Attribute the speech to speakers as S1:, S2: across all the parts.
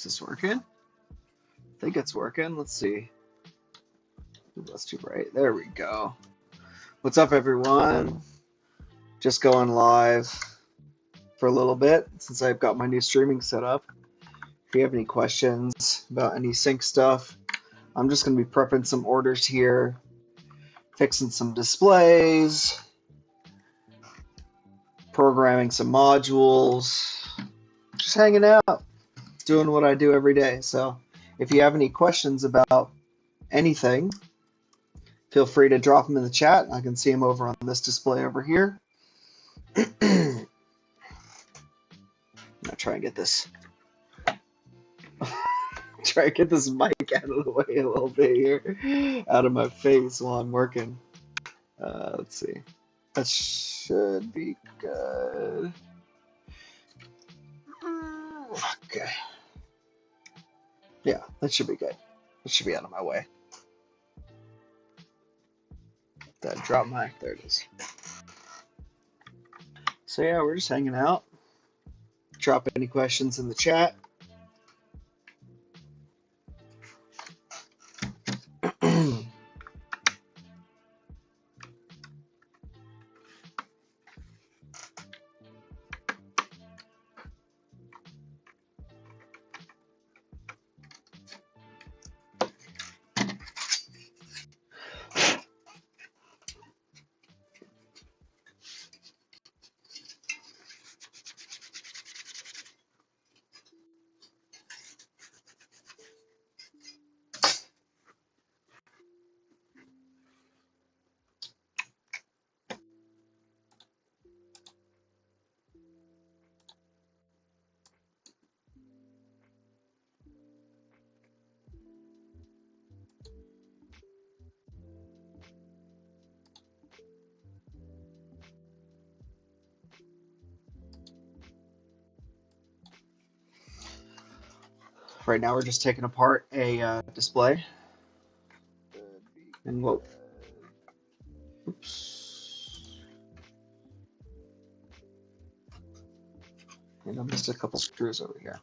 S1: Is this working? I think it's working. Let's see. Ooh, that's too bright. There we go. What's up, everyone? Just going live for a little bit since I've got my new streaming set up. If you have any questions about any sync stuff, I'm just going to be prepping some orders here, fixing some displays, programming some modules, just hanging out, doing what I do every day. So if you have any questions about anything, feel free to drop them in the chat. I can see them over on this display over here. I'm going to try and get this mic out of the way a little bit here, out of my face while I'm working. Let's see. That should be good. Okay. Yeah, that should be good. It should be out of my way. There it is. So yeah, we're just hanging out. Drop any questions in the chat. Right now we're just taking apart a display. And whoa. Oops. And I missed a couple screws over here.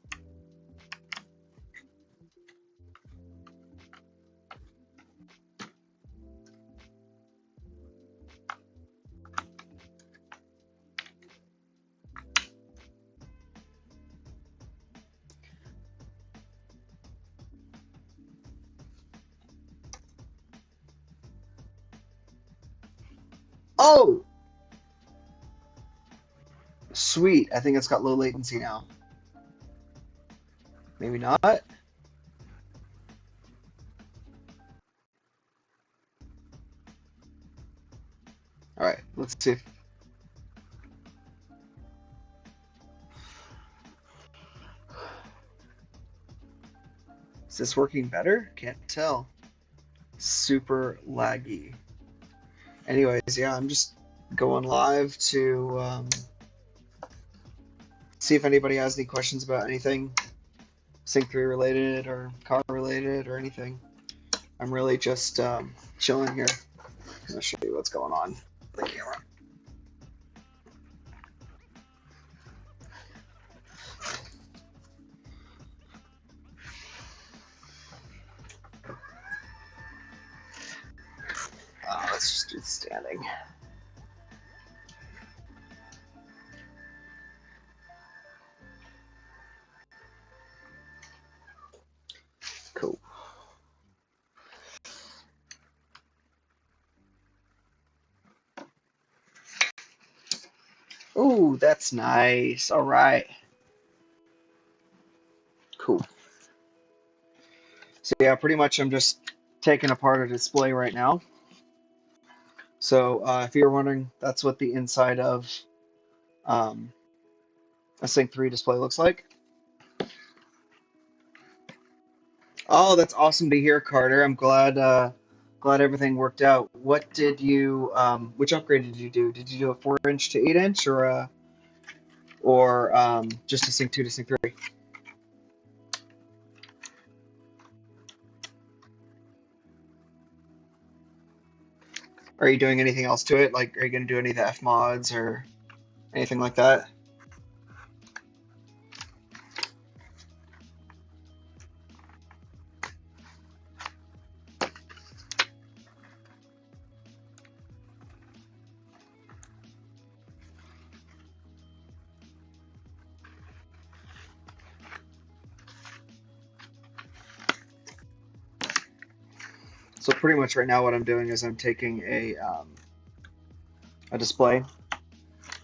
S1: Oh! Sweet. I think it's got low latency now. Maybe not. Alright, let's see if... Is this working better? Can't tell. Super laggy. Anyways, yeah, I'm just going live to see if anybody has any questions about anything Sync 3 related or car related or anything. I'm really just chilling here. I'm going to show you what's going on with the camera. Let's just do standing. Cool. Ooh, that's nice. All right. Cool. So yeah, pretty much I'm just taking apart a display right now. So if you're wondering, that's what the inside of a Sync 3 display looks like. Oh, that's awesome to hear, Carter. I'm glad glad everything worked out. What did you which upgrade did you do? Did you do a 4-inch to 8-inch or just a Sync 2 to Sync 3? Are you doing anything else to it? Like, are you going to do any of the F mods or anything like that? So pretty much right now what I'm doing is I'm taking a display,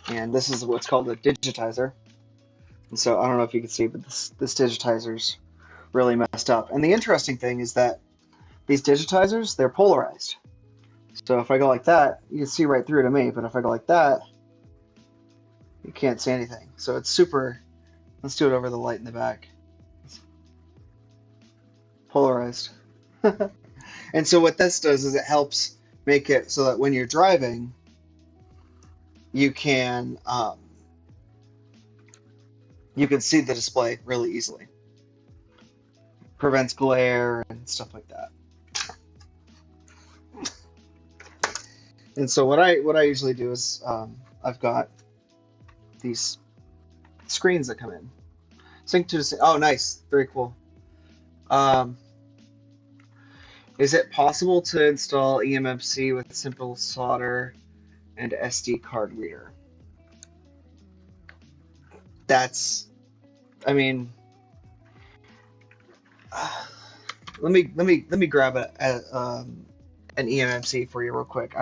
S1: and this is what's called a digitizer. And so I don't know if you can see, but this digitizer's really messed up. And the interesting thing is that these digitizers, they're polarized. So if I go like that, you can see right through to me, but if I go like that, you can't see anything. So it's super, let's do it over the light in the back. It's polarized. And so what this does is it helps make it so that when you're driving, you can see the display really easily. Prevents glare and stuff like that. And so what I usually do is I've got these screens that come in. Sync to the, oh, nice, very cool. Is it possible to install EMMC with simple solder and SD card reader? That's, I mean, let me grab an EMMC for you real quick.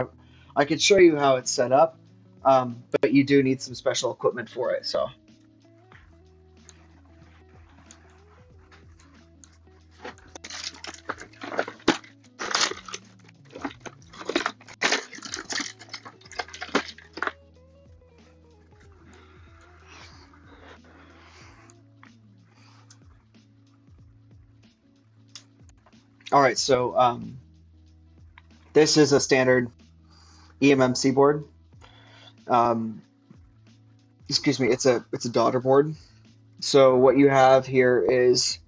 S1: I could show you how it's set up, but you do need some special equipment for it. So. All right, so this is a standard EMMC board. Excuse me, it's a daughter board. So what you have here is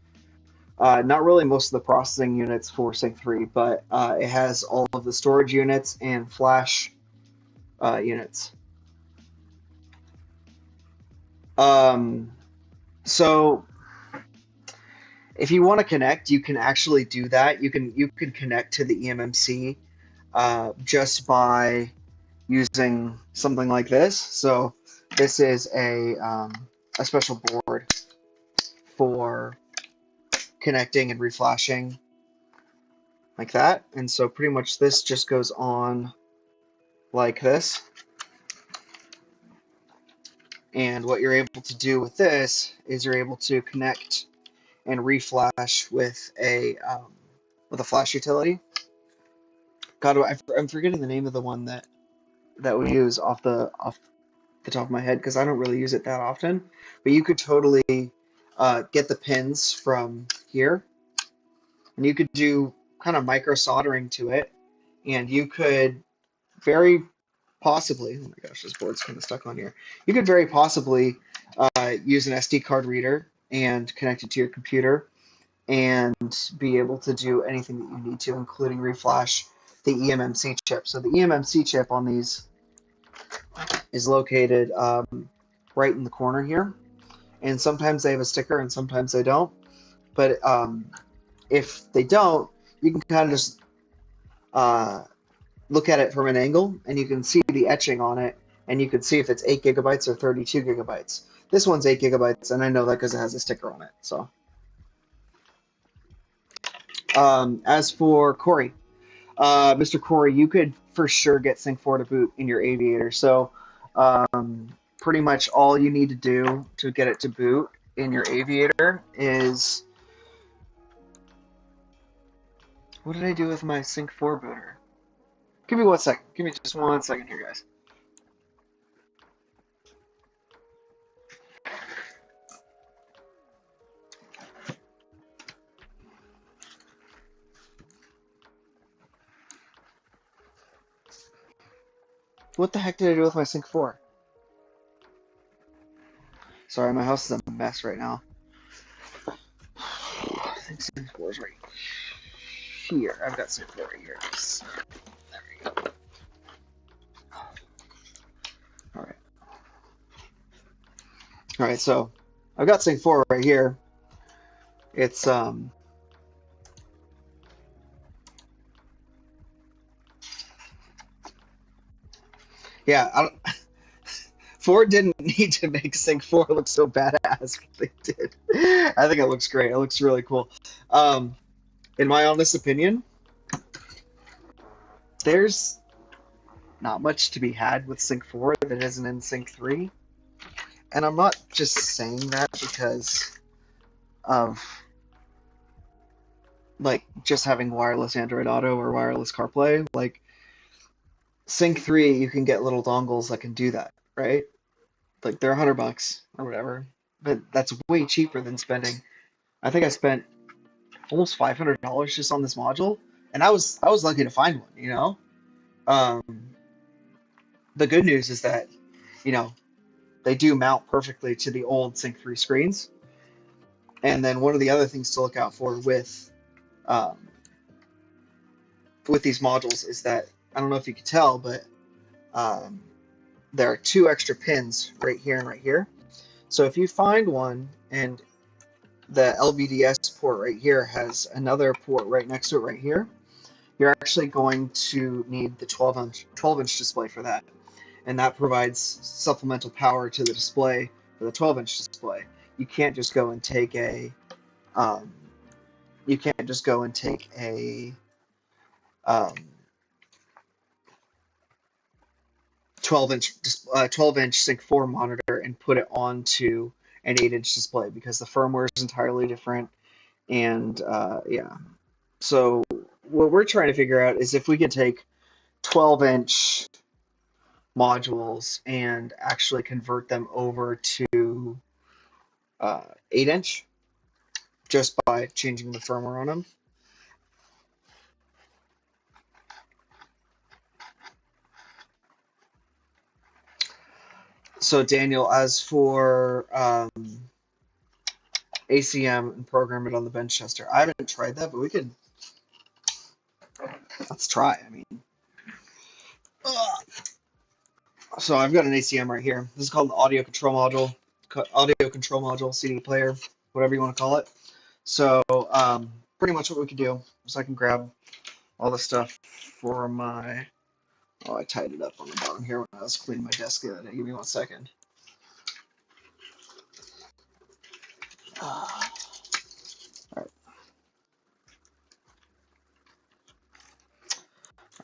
S1: not really most of the processing units for Sync 3, but it has all of the storage units and flash units. So if you want to connect, you can actually do that. You can connect to the EMMC just by using something like this. So this is a special board for connecting and reflashing like that. And so pretty much this just goes on like this. And what you're able to do with this is you're able to connect and reflash with a flash utility. God, I'm forgetting the name of the one that we use off the top of my head because I don't really use it that often. But you could totally get the pins from here, and you could do kind of micro soldering to it, and you could very possibly, oh my gosh, this board's kind of stuck on here. You could very possibly use an SD card reader and connect it to your computer and be able to do anything that you need to, including reflash the EMMC chip. So the EMMC chip on these is located right in the corner here. And sometimes they have a sticker and sometimes they don't. But if they don't, you can kind of just look at it from an angle and you can see the etching on it and you can see if it's 8 gigabytes or 32 gigabytes. This one's 8 gigabytes and I know that because it has a sticker on it. So as for Corey, Mr. Corey, you could for sure get Sync 4 to boot in your Aviator. So pretty much all you need to do to get it to boot in your Aviator is, what did I do with my Sync 4 booter? Give me 1 second. Give me just 1 second here, guys. What the heck did I do with my Sync 4? Sorry, my house is a mess right now. I think Sync 4 is right here. I've got Sync 4 right here. There we go. Alright. Alright, so I've got Sync 4 right here. It's yeah, Ford didn't need to make Sync 4 look so badass, but they did. I think it looks great. It looks really cool. In my honest opinion, there's not much to be had with Sync 4 that isn't in Sync 3. And I'm not just saying that because of like just having wireless Android Auto or wireless CarPlay. Like Sync 3, you can get little dongles that can do that, right? Like they're $100 or whatever, but that's way cheaper than spending. I think I spent almost $500 just on this module, and I was lucky to find one. Um, the good news is that you know they do mount perfectly to the old Sync 3 screens. And then one of the other things to look out for um, with these modules is that I don't know if you can tell, but um, there are two extra pins right here and right here. So if you find one and the LVDS port right here has another port right next to it right here, you're actually going to need the 12-inch display for that. And that provides supplemental power to the display for the 12-inch display. You can't just go and take a um, you can't just go and take a um, 12-inch Sync 4 monitor and put it onto an 8-inch display because the firmware is entirely different. And yeah, so what we're trying to figure out is if we can take 12-inch modules and actually convert them over to 8-inch just by changing the firmware on them. So Daniel, as for ACM and program it on the bench tester, I haven't tried that, but let's try. I mean, so I've got an ACM right here. This is called an audio control module, CD player, whatever you want to call it. So pretty much what we can do is I can grab all the stuff for my. Oh, I tied it up on the bottom here when I was cleaning my desk the other day. Give me 1 second. All right.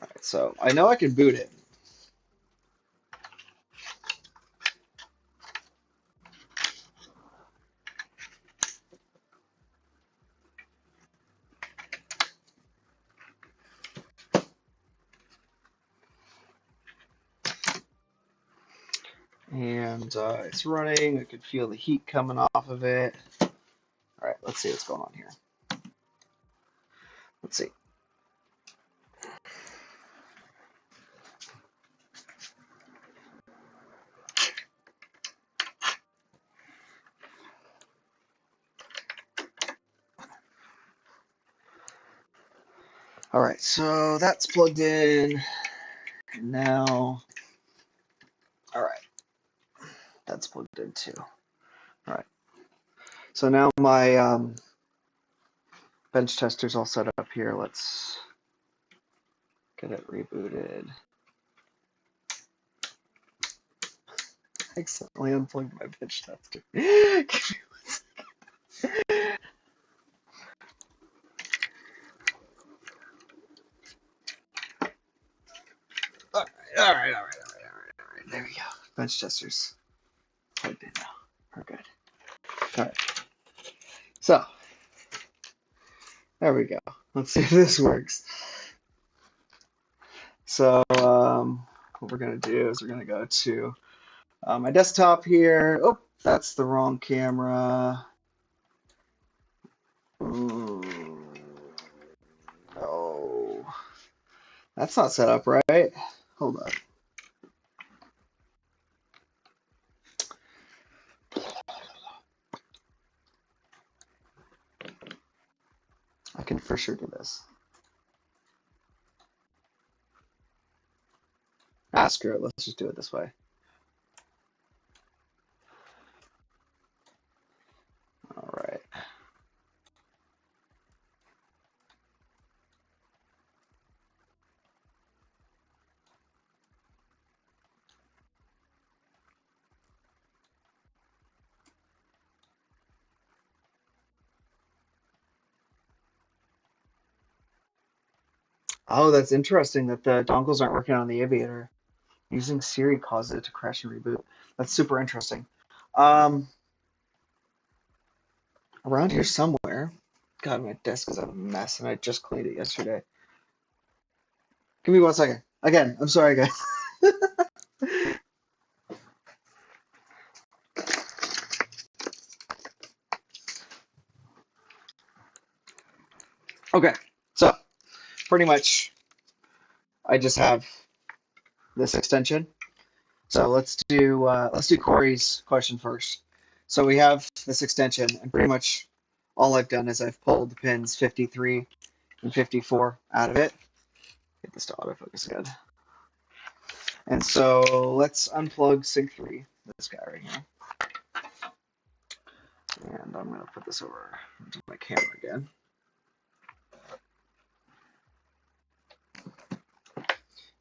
S1: All right. So I know I can boot it. And it's running. I could feel the heat coming off of it. All right, let's see what's going on here. Let's see. All right, so that's plugged in. And now, all right, that's plugged in too. All right, so now my bench tester's all set up here. Let's get it rebooted. I accidentally unplugged my bench tester. Give me 1 second. All right. There we go. Bench testers plugged in now. We're good. All right. So there we go. Let's see if this works. So what we're gonna do is we're gonna go to my desktop here. Oh, that's the wrong camera. No, that's not set up right. Hold on. I can for sure do this. Ah, screw it. Let's just do it this way. All right. Oh, that's interesting that the dongles aren't working on the Aviator. Using Siri caused it to crash and reboot. That's super interesting. Um, Around here somewhere. God, my desk is a mess, and I just cleaned it yesterday. Give me 1 second. Again, I'm sorry, guys. Okay, so pretty much I just have this extension. So let's do Corey's question first. So we have this extension, and pretty much all I've done is I've pulled the pins 53 and 54 out of it. Get this to autofocus again. And so let's unplug Sig 3, this guy right here. And I'm going to put this over into my camera again.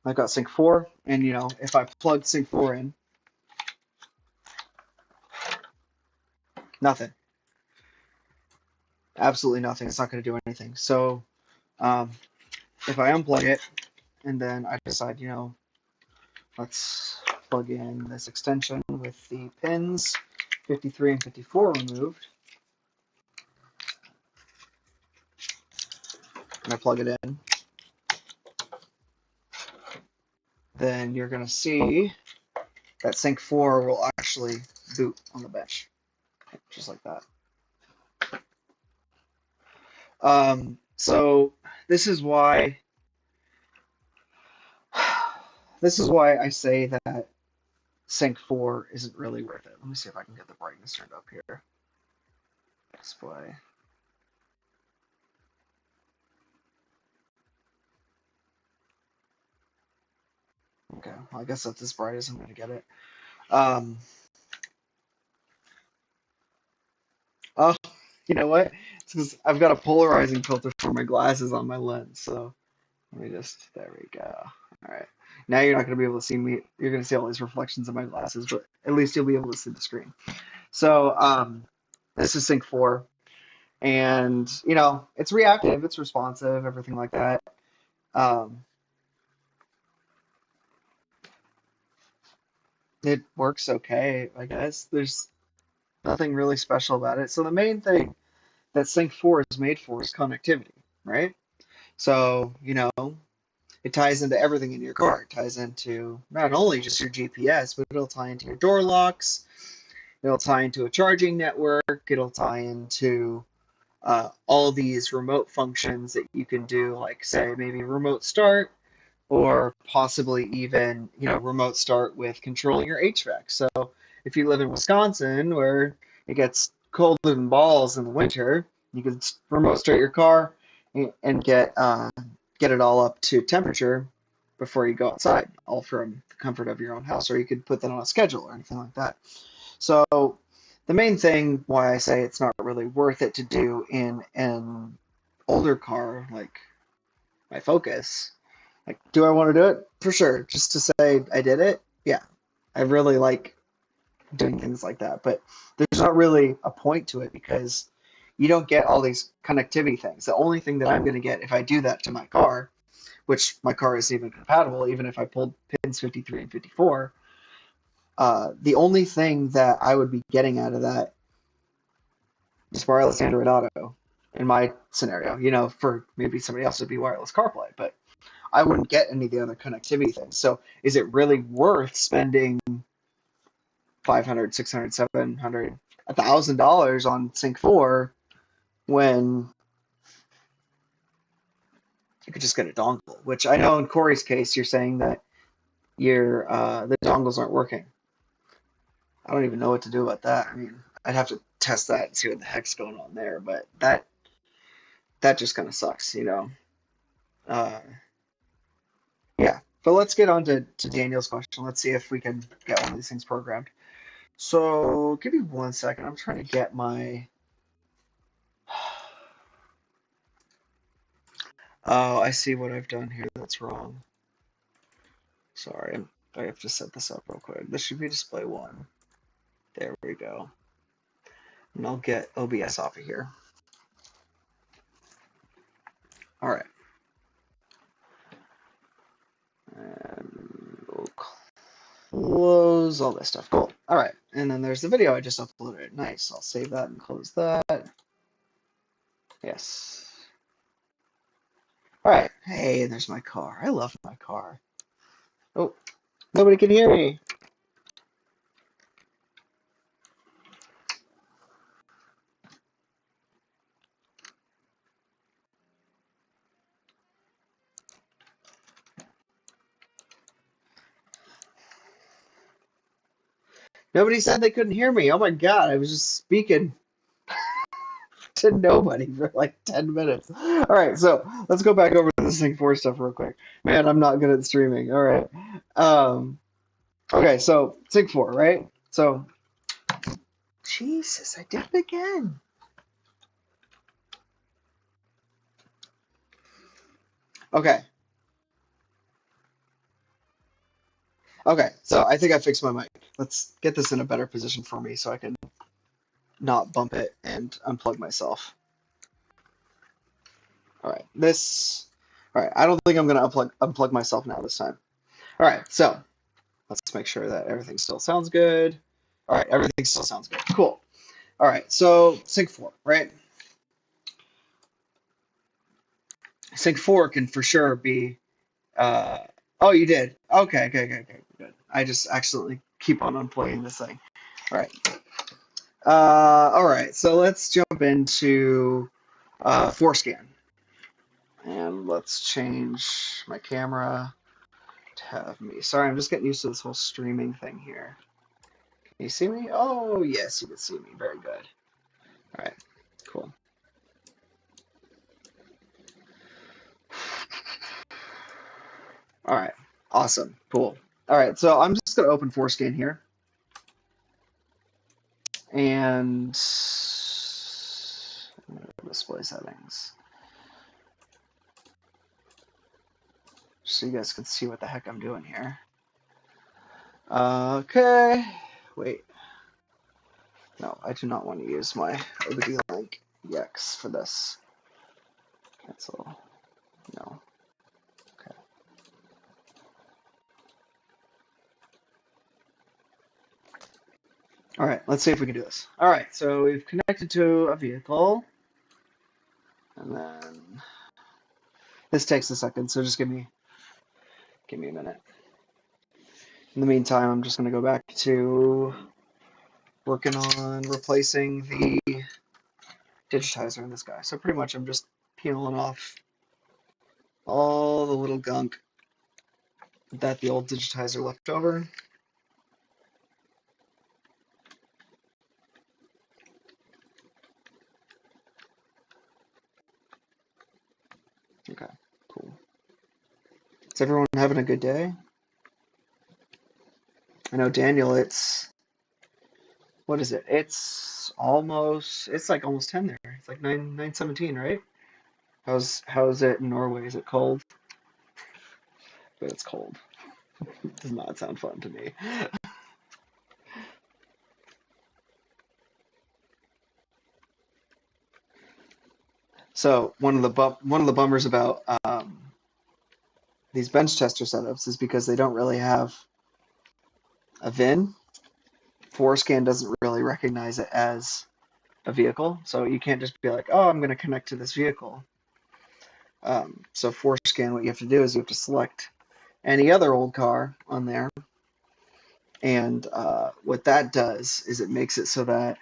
S1: I've got Sync 4, and if I plug Sync 4 in, nothing. Absolutely nothing. It's not going to do anything. So if I unplug it, and then I decide, let's plug in this extension with the pins 53 and 54 removed, and I plug it in, then you're going to see that Sync 4 will actually boot on the bench, just like that. So this is why I say that Sync 4 isn't really worth it. Let me see if I can get the brightness turned up here. Display. Okay, well, I guess that's as bright as I'm going to get it. Oh, you know what? It's because I've got a polarizing filter for my glasses on my lens. So there we go. All right. Now you're not going to be able to see me. You're going to see all these reflections of my glasses, but at least you'll be able to see the screen. So this is Sync 4. And, it's reactive, it's responsive, everything like that. It works okay, I guess. There's nothing really special about it. So the main thing that Sync 4 is made for is connectivity, right? So, it ties into everything in your car. It ties into not only just your GPS, but it'll tie into your door locks. It'll tie into a charging network. It'll tie into all these remote functions that you can do, like say maybe remote start, or possibly even remote start with controlling your HVAC. So if you live in Wisconsin where it gets cold and balls in the winter, you can remote start your car and get it all up to temperature before you go outside, all from the comfort of your own house. Or you could put that on a schedule or anything like that. So the main thing why I say it's not really worth it to do in an older car like my Focus, like, do I want to do it? For sure. Just to say I did it? Yeah. I really like doing things like that. But there's not really a point to it because you don't get all these connectivity things. The only thing that I'm going to get if I do that to my car, which my car isn't even compatible, even if I pulled pins 53 and 54, the only thing that I would be getting out of that is wireless Android Auto in my scenario. For maybe somebody else would be wireless CarPlay, but I wouldn't get any of the other connectivity things. So is it really worth spending 500, 600, 700, $1,000 on Sync 4 when you could just get a dongle? Which I know in Corey's case, you're saying that the dongles aren't working. I don't even know what to do about that. I mean, I'd have to test that and see what the heck's going on there, but that just kind of sucks. Uh, yeah. But let's get on to Daniel's question. Let's see if we can get one of these things programmed. So give me 1 second. I'm trying to get my. Oh, I see what I've done here. That's wrong. Sorry, I have to set this up real quick. This should be display 1. There we go. And I'll get OBS off of here. All right. close all this stuff. Cool. All right. And then there's the video I just uploaded. Nice. I'll save that and close that. Yes. All right. Hey, there's my car. I love my car. Oh, nobody can hear me. Nobody said they couldn't hear me. Oh my God, I was just speaking to nobody for like 10 minutes. All right, so let's go back over the Sync 4 stuff real quick. Man, I'm not good at streaming. All right. Um, okay, so Sync 4, right? So, Jesus, I did it again. Okay. Okay, so I think I fixed my mic. Let's get this in a better position for me so I can not bump it and unplug myself. All right, all right, I don't think I'm gonna unplug myself now this time. All right, so let's make sure that everything still sounds good. All right, everything still sounds good. Cool. All right, so Sync 4, right? Sync 4 can for sure be, uh, oh, you did. Okay, good. I just accidentally keep on unplugging this thing. All right. All right, so let's jump into Forscan. And let's change my camera to have me. Sorry, I'm just getting used to this whole streaming thing here. Can you see me? Oh, yes, you can see me. Very good. All right, cool. All right, awesome, cool. All right, so I'm just going to open Forscan here. And display settings. So you guys can see what the heck I'm doing here. Okay, wait. No, I do not want to use my OBD link EX for this. Cancel. No. Okay. All right, let's see if we can do this. All right, so we've connected to a vehicle. And then this takes a second, so just give me a minute. In the meantime, I'm just going to go back to working on replacing the digitizer in this guy. So pretty much I'm just peeling off all the little gunk that the old digitizer left over. Okay, cool. Is everyone having a good day? I know Daniel, what is it? It's like almost 10 there. It's like 9:17, right? How's it in Norway? Is it cold? But it's cold. It does not sound fun to me. So one of the bummers about these bench tester setups is because they don't really have a VIN. Forscan doesn't really recognize it as a vehicle, so you can't just be like, oh, I'm going to connect to this vehicle. So Forscan, what you have to do is you have to select any other old car on there, and what that does is it makes it so that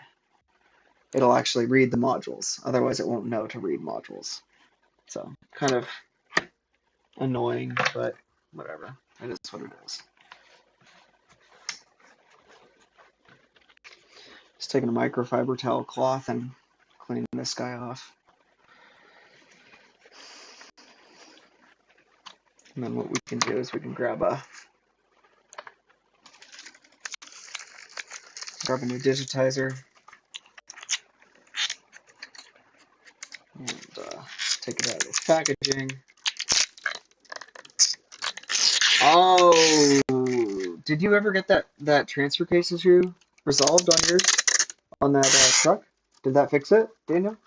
S1: it'll actually read the modules. Otherwise, it won't know to read modules. So kind of annoying, but whatever. It is what it is. Just taking a microfiber towel cloth and cleaning this guy off. And then what we can do is we can grab a new digitizer and take it out of its packaging. Oh, did you ever get that transfer case issue resolved on yours, on that truck? Did that fix it, Daniel?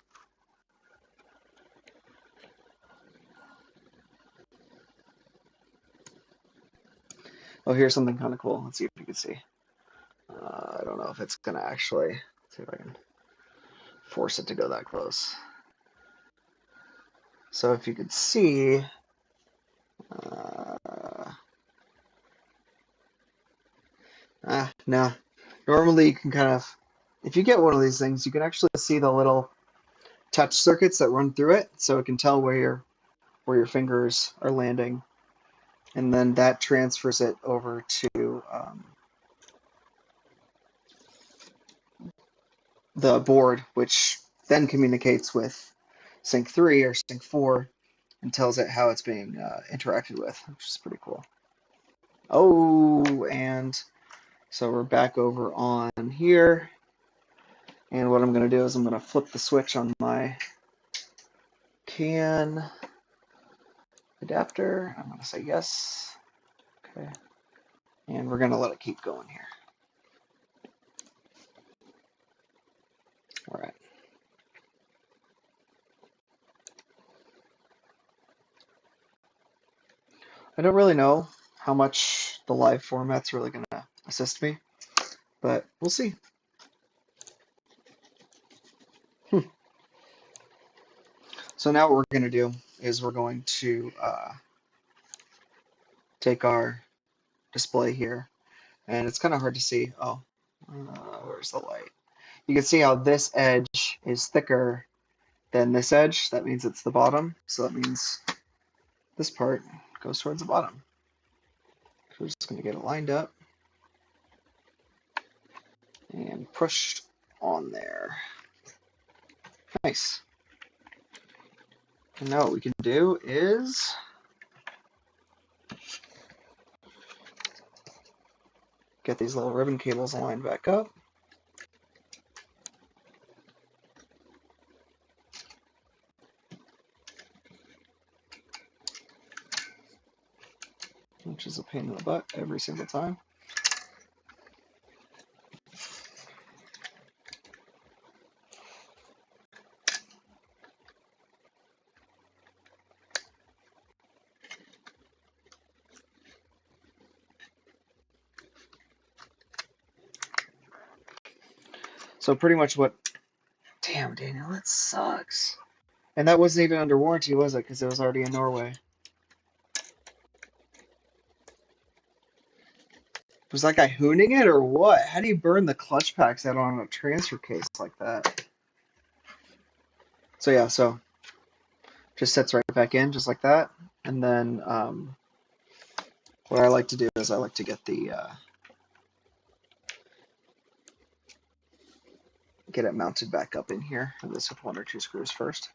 S1: Oh, here's something kind of cool. Let's see if you can see. I don't know if it's gonna actually, see if I can force it to go that close. So if you could see, no. Normally you can kind of, if you get one of these things, you can actually see the little touch circuits that run through it, so it can tell where your fingers are landing, and then that transfers it over to the board, which then communicates with Sync 3 or Sync 4 and tells it how it's being interacted with, which is pretty cool. Oh, and so we're back over on here. And what I'm going to do is I'm going to flip the switch on my CAN adapter. I'm going to say yes. Okay. And we're going to let it keep going here. All right. I don't really know how much the live format's really going to assist me, but we'll see. So now what we're going to do is we're going to take our display here, and it's kind of hard to see. Oh, where's the light? You can see how this edge is thicker than this edge. That means it's the bottom, so that means this part goes towards the bottom. So we're just going to get it lined up and pushed on there. Nice. And now what we can do is get these little ribbon cables lined back up. Which is a pain in the butt every single time. So pretty much what, damn Daniel, that sucks. And that wasn't even under warranty, was it? Because it was already in Norway. Was that guy hooning it or what? How do you burn the clutch packs out on a transfer case like that? So yeah, so just sets right back in just like that. And then what I like to do is I like to get the get it mounted back up in here. And this with 1 or 2 screws first.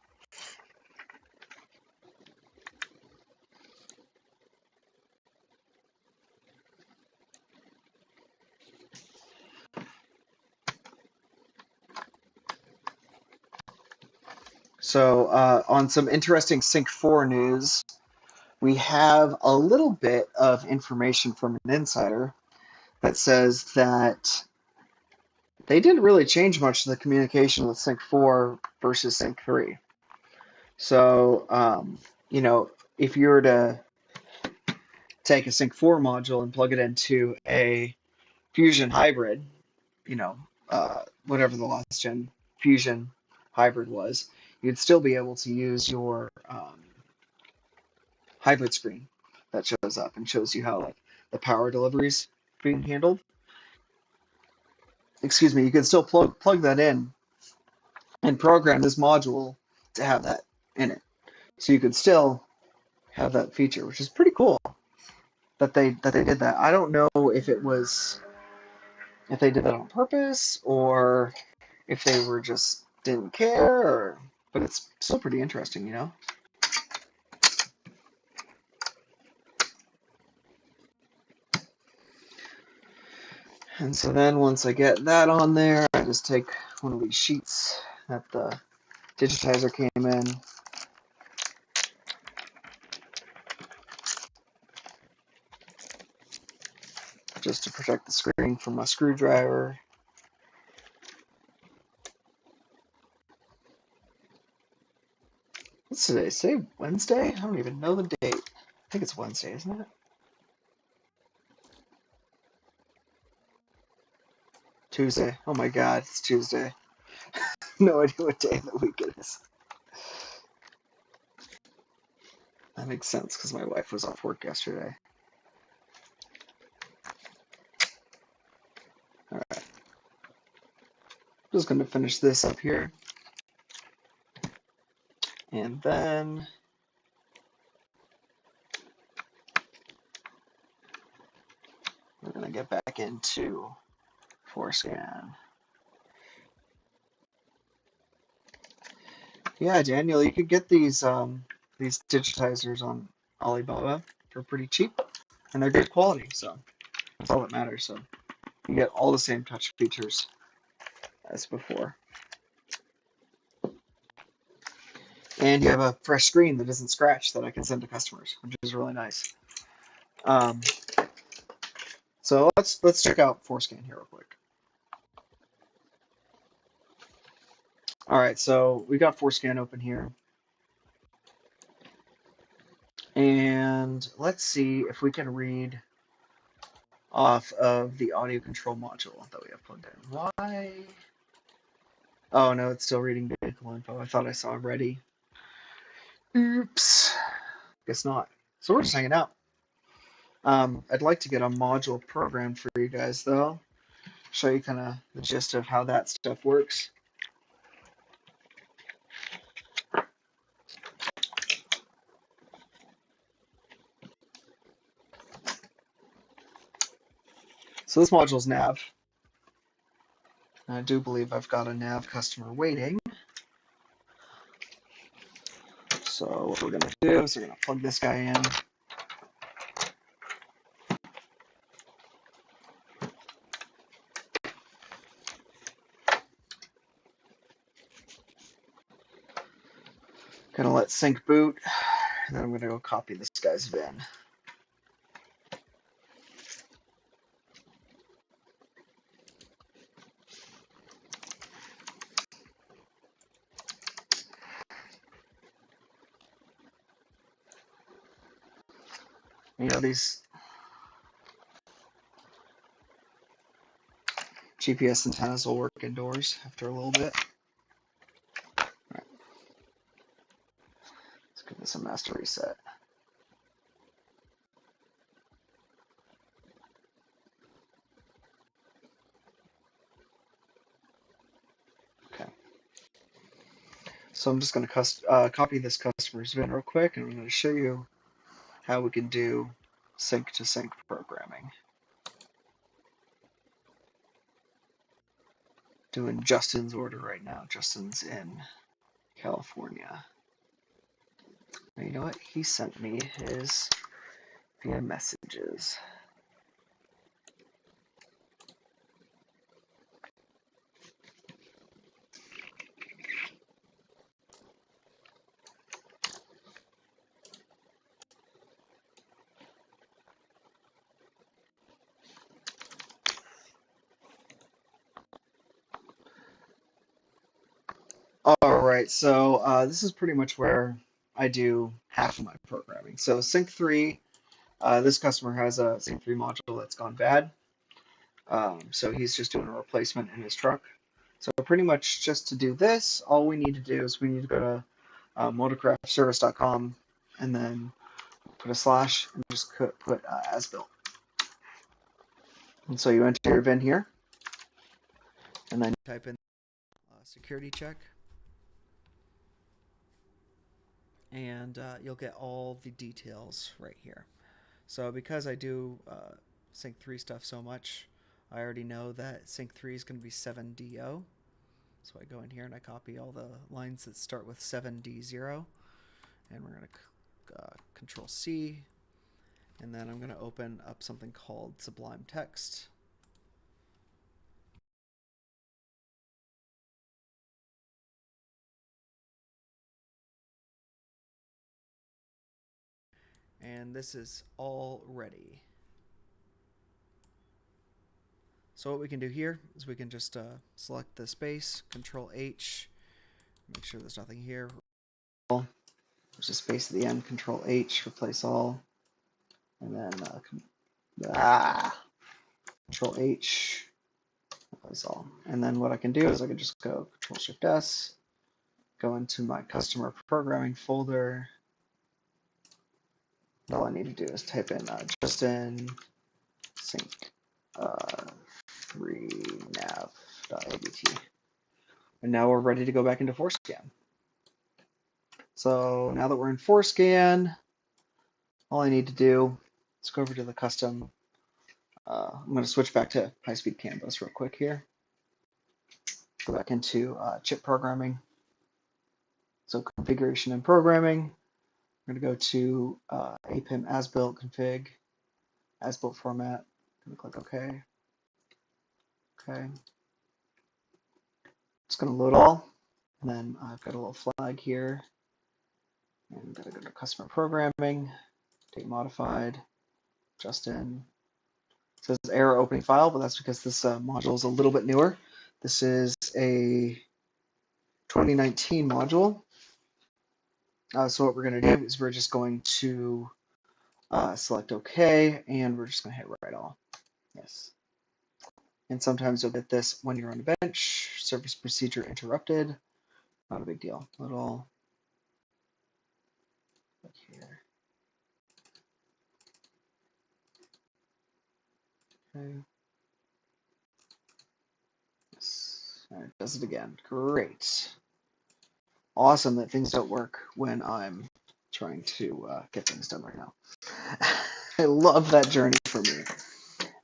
S1: So on some interesting Sync 4 news, we have a little bit of information from an insider that says that they didn't really change much of the communication with Sync 4 versus Sync 3. So, you know, if you were to take a Sync 4 module and plug it into a Fusion hybrid, you know, whatever the last gen Fusion hybrid was, you'd still be able to use your hybrid screen that shows up and shows you how like the power delivery is being handled. Excuse me, you can still plug that in and program this module to have that in it. So you could still have that feature, which is pretty cool that they did that. I don't know if it was if they did that on purpose or if they were just didn't care, or, but it's still pretty interesting, you know. And so then once I get that on there, I just take one of these sheets that the Digitizer came in. Just to protect the screen from my screwdriver. What's today? Say Wednesday? I don't even know the date. I think it's Wednesday, isn't it? Tuesday. Oh my God, it's Tuesday. No idea what day of the week it is. That makes sense because my wife was off work yesterday. All right. Just going to finish this up here. And then we're going to get back into Forscan. Yeah, Daniel, you could get these digitizers on Alibaba for pretty cheap, and they're good quality, so that's all that matters. So you get all the same touch features as before. And you have a fresh screen that isn't scratched that I can send to customers, which is really nice. So let's check out Forscan here real quick. All right, so we got Forscan open here. And let's see if we can read off of the audio control module that we have plugged in. Why? Oh no, it's still reading vehicle info. I thought I saw ready. Oops. Guess not. So we're just hanging out. I'd like to get a module program for you guys though. Show you kind of the gist of how that stuff works. So this module is nav. I do believe I've got a nav customer waiting. So what we're going to do is we're going to plug this guy in. Going to let sync boot. And then I'm going to go copy this guy's VIN. You know, these GPS antennas will work indoors after a little bit. All right. Let's give this a master reset. Okay. So I'm just going to copy this customer's VIN real quick, and I'm going to show you how we can do sync-to-sync programming. Doing Justin's order right now. Justin's in California. Now, you know what? He sent me his via messages. All right, so this is pretty much where I do half of my programming. So Sync 3, this customer has a Sync 3 module that's gone bad. So he's just doing a replacement in his truck. So pretty much just to do this, all we need to do is we need to go to motorcraftservice.com and then put a slash and just put as built. And so you enter your VIN here, and then you type in security check, and you'll get all the details right here. So because I do Sync 3 stuff so much, I already know that Sync 3 is going to be 7DO. So I go in here and I copy all the lines that start with 7D0, and we're going to Control C, and then I'm going to open up something called Sublime Text. And this is all ready. So what we can do here is we can just select the space, Control H, make sure there's nothing here. There's a space at the end, Control H, replace all, and then Control H, Replace all. And then what I can do is I can just go Control-Shift-S, go into my customer programming folder. All I need to do is type in Justin sync 3nav.abt. And now we're ready to go back into Forscan. So now that we're in Forscan, all I need to do is go over to the custom. I'm going to switch back to high-speed CAN bus real quick here. Go back into chip programming. So configuration and programming. I'm going to go to APIM as-built config, as-built format. I'm going to click OK. Okay. It's going to load all. And then I've got a little flag here. And I'm going to go to customer programming, date modified, Justin. It says error opening file, but that's because this module is a little bit newer. This is a 2019 module. So what we're going to do is we're just going to select OK, and we're just going to hit write all. Yes. And sometimes you'll get this when you're on the bench. Service procedure interrupted. Not a big deal. Load all. Click here. Okay. Yes. All right, does it again. Great. Awesome that things don't work when I'm trying to get things done right now. I love that journey for me.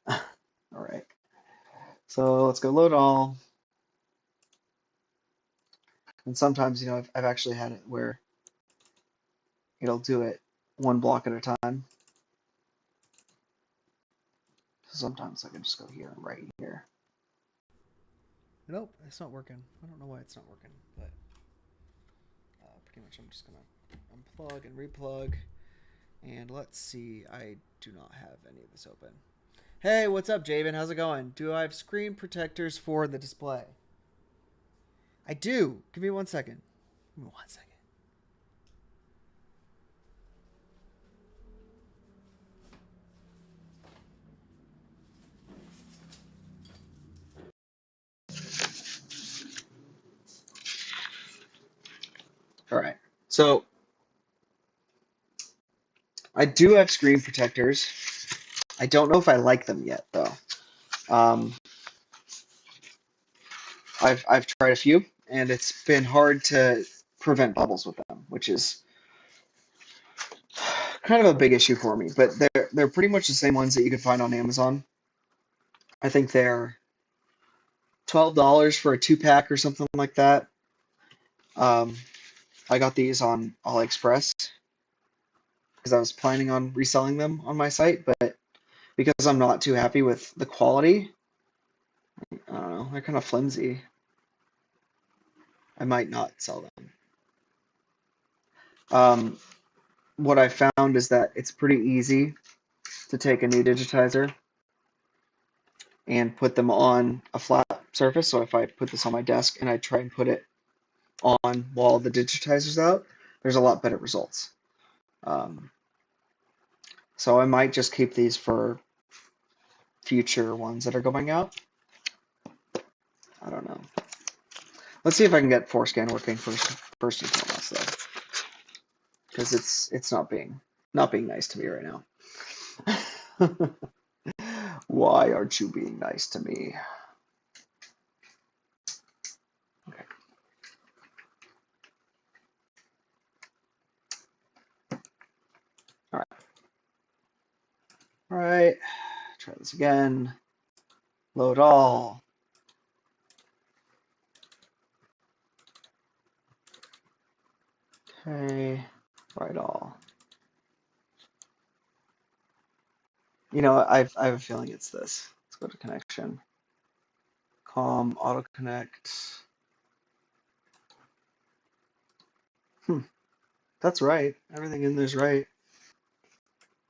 S1: All right. So let's go load all. And sometimes, I've actually had it where it'll do it one block at a time. So sometimes I can just go here and right here. Nope, it's not working. I don't know why it's not working, but pretty much I'm just going to unplug and replug. And let's see, I do not have any of this open. Hey, what's up, Javen? How's it going? Do I have screen protectors for the display? I do. Give me 1 second. Give me 1 second. All right. So I do have screen protectors. I don't know if I like them yet, though. I've tried a few, and it's been hard to prevent bubbles with them, which is kind of a big issue for me. But they're pretty much the same ones that you can find on Amazon. I think they're $12 for a 2-pack or something like that. I got these on AliExpress because I was planning on reselling them on my site, but because I'm not too happy with the quality, I don't know, they're kind of flimsy. I might not sell them. What I found is that it's pretty easy to take a new digitizer and put them on a flat surface. So if I put this on my desk and I try and put it on while the digitizer's out, there's a lot better results. So I might just keep these for future ones that are going out. I don't know. Let's see if I can get Forscan working first and foremost, though, because it's not being nice to me right now. Why aren't you being nice to me? Okay. All right. All right. Try this again. Load all. Okay. Write all. I have a feeling it's this. Let's go to connection. COM, auto connect. That's right. Everything in there's right.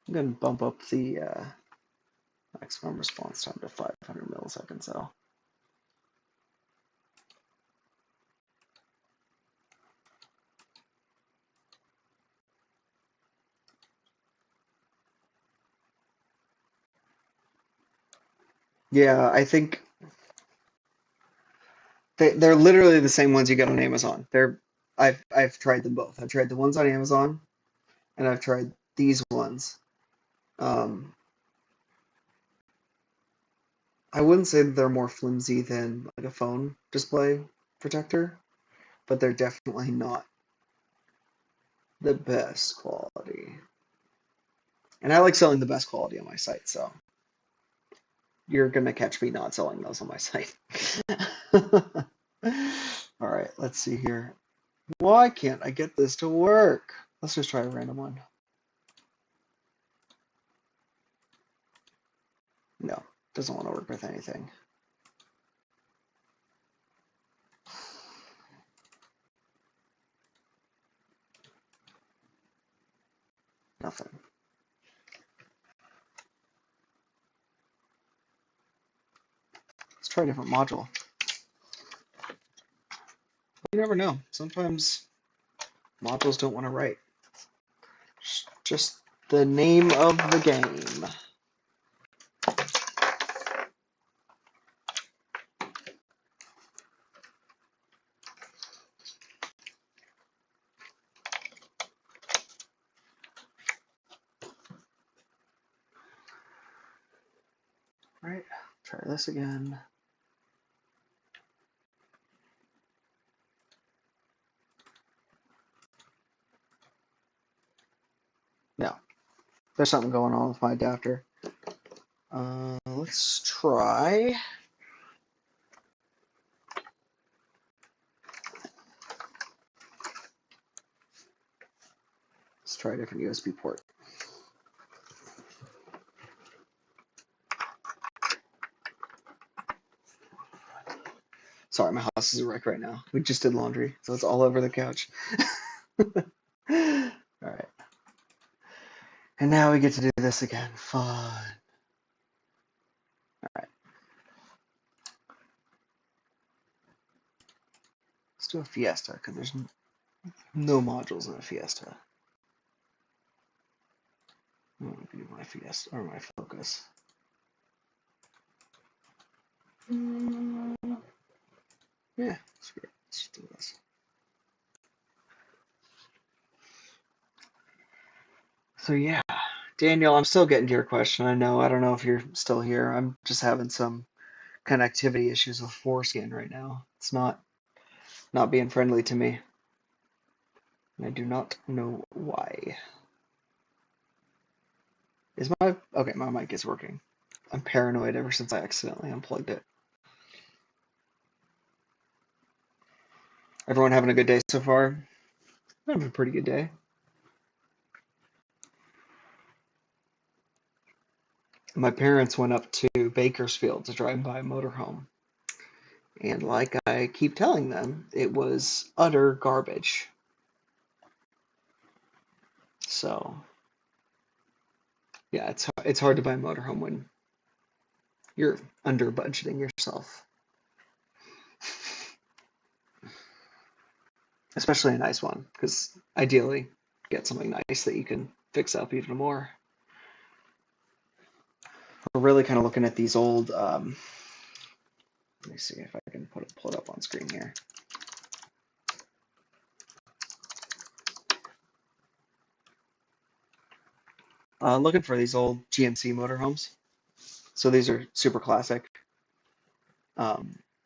S1: I'm going to bump up the maximum response time to 500 milliseconds, though. Yeah, I think They're literally the same ones you get on Amazon. I've tried them both. I've tried the ones on Amazon, and I've tried these ones. Um, I wouldn't say that they're more flimsy than like a phone display protector, but they're definitely not the best quality. And I like selling the best quality on my site, so you're gonna catch me not selling those on my site. All right, let's see here. Why can't I get this to work? Let's just try a random one. No, doesn't want to work with anything. Nothing. Let's try a different module. You never know. Sometimes modules don't want to write. Just the name of the game. All right, try this again. No, there's something going on with my adapter. Let's try. Let's try a different USB port. Sorry, my house is a wreck right now. We just did laundry, so it's all over the couch. All right. And now we get to do this again. Fun. All right. Let's do a Fiesta, because there's no modules in a Fiesta. I'm going to do my Fiesta, or my Focus. Yeah, screw it. Let's do this. So yeah, Daniel, I'm still getting to your question. I don't know if you're still here. I'm just having some connectivity issues with Forscan right now. It's not being friendly to me. And I do not know why. Okay, my mic is working. I'm paranoid ever since I accidentally unplugged it. Everyone having a good day so far? I'm having a pretty good day. My parents went up to Bakersfield to drive by a motorhome. And like I keep telling them, it was utter garbage. So, yeah, it's hard to buy a motorhome when you're under budgeting yourself. Especially a nice one, because ideally, get something nice that you can fix up even more. We're really kind of looking at these old, let me see if I can pull it up on screen here. Looking for these old GMC motorhomes. So these are super classic.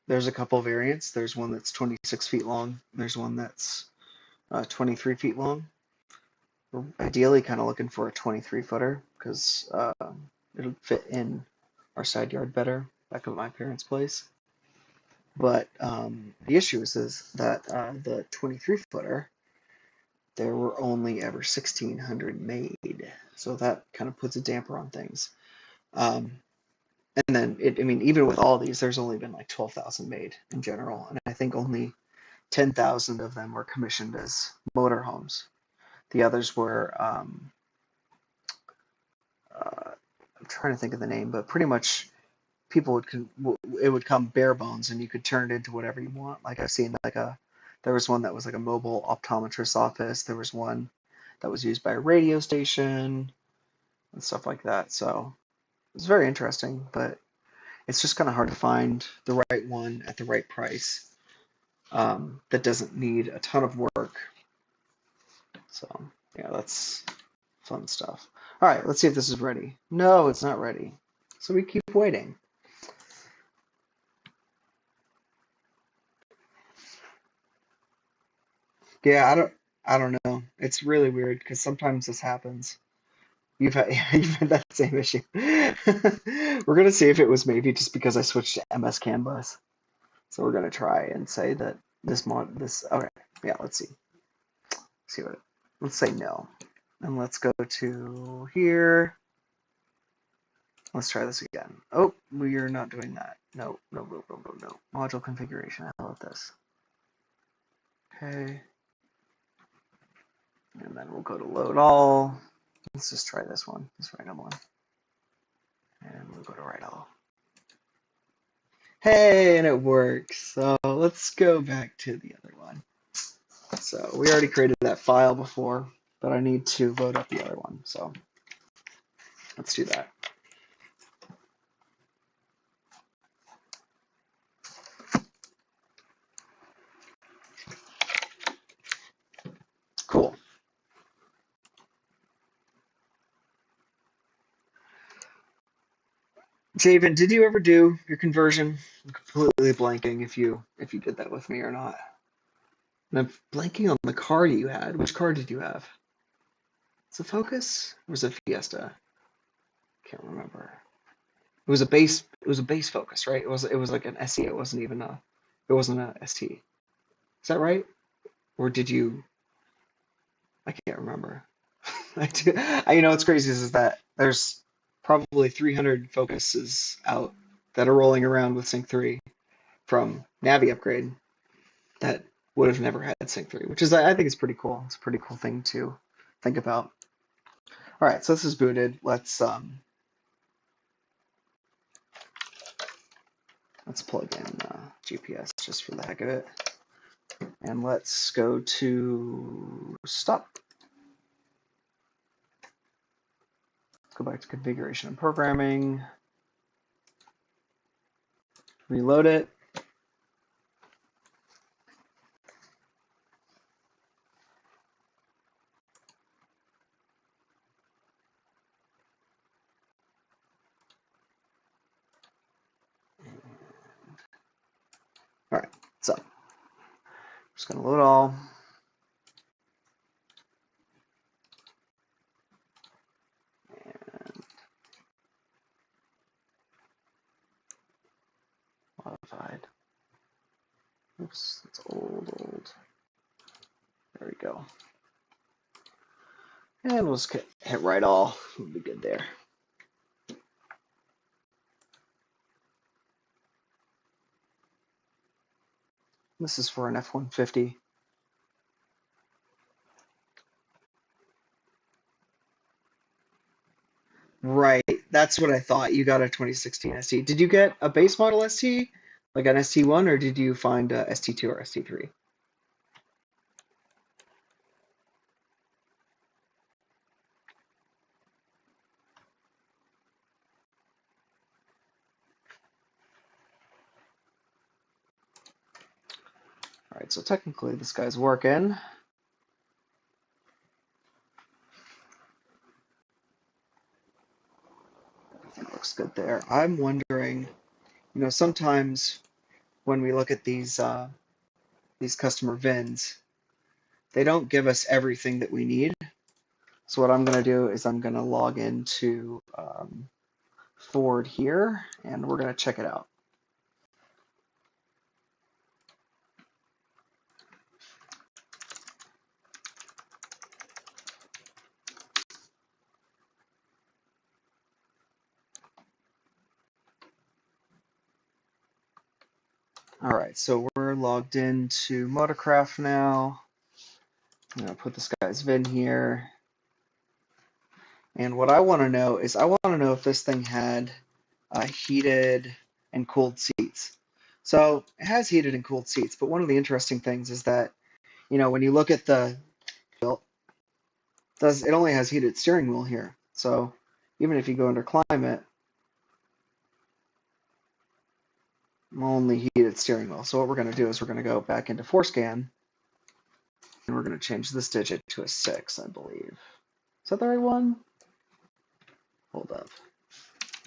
S1: There's a couple variants. There's one that's 26 feet long. There's one that's 23 feet long. We're ideally kind of looking for a 23-footer because it'll fit in our side yard better back at my parents' place. But the issue is that the 23-footer, there were only ever 1,600 made. So that kind of puts a damper on things. And then, even with all these, there's only been like 12,000 made in general. And I think only 10,000 of them were commissioned as motorhomes. The others were, I'm trying to think of the name, but pretty much people it would come bare bones and you could turn it into whatever you want. Like I've seen there was one that was like a mobile optometrist office. There was one that was used by a radio station and stuff like that. So it's very interesting, but it's just kind of hard to find the right one at the right price. that doesn't need a ton of work. So yeah, that's fun stuff. All right, let's see if this is ready. No, it's not ready. So we keep waiting. Yeah, I don't know. It's really weird because sometimes this happens. You've had that same issue. We're gonna see if it was maybe just because I switched to MS CAN bus. So we're gonna try and say that this okay. Yeah, let's see. See what let's say no. And let's go to here. Let's try this again. Oh, we are not doing that. No, no, no, no, no, no. Module configuration. How about this? Okay. And then we'll go to load all. Let's just try this one, this random one. And we'll go to write all. Hey, and it works. So let's go back to the other one. So we already created that file before, but I need to load up the other one. So let's do that. Cool. Javen, did you ever do your conversion? I'm completely blanking if you did that with me or not. And I'm blanking on the car you had. Which car did you have? Was it Focus or was it Fiesta? Can't remember. It was a base. It was a base Focus, right? It was like an SE. It wasn't even a. It wasn't a ST. Is that right? Or did you? I can't remember. You know what's crazy is that there's probably 300 Focuses out that are rolling around with Sync 3 from Navi upgrade that would have never had Sync 3, which is I think is pretty cool. It's a pretty cool thing to think about. All right, so this is booted. Let's plug in GPS just for the heck of it, and let's go to stop. Let's go back to configuration and programming. Reload it. All right, so just gonna load all. And modified. Oops, that's old. There we go. And we'll just hit write all. We'll be good there. This is for an F-150. Right, that's what I thought. You got a 2016 ST. Did you get a base model ST, like an ST1, or did you find a ST2 or ST3? All right, so technically this guy's working. It looks good there. I'm wondering, sometimes when we look at these customer VINs, they don't give us everything that we need. So what I'm going to do is I'm going to log into Ford here, and we're going to check it out. All right, so we're logged into Motorcraft now. I'm going to put this guy's VIN here. And what I want to know is I want to know if this thing had heated and cooled seats. So it has heated and cooled seats, but one of the interesting things is that, when you look at the built, it only has heated steering wheel here. So even if you go under climate, only heated steering wheel. So what we're going to do is we're going to go back into Forscan, and we're going to change this digit to a 6, I believe. Is that the right one? Hold up.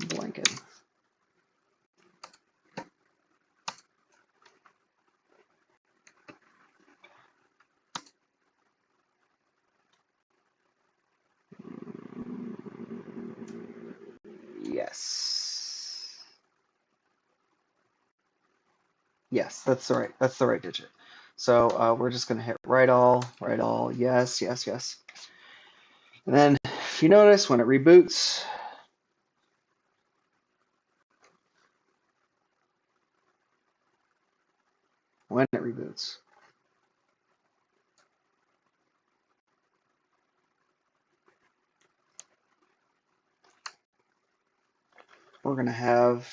S1: I'm blanking. Yes. Yes, that's the right digit. So we're just gonna hit right all, yes, yes, yes. And then if you notice when it reboots, when it reboots, we're gonna have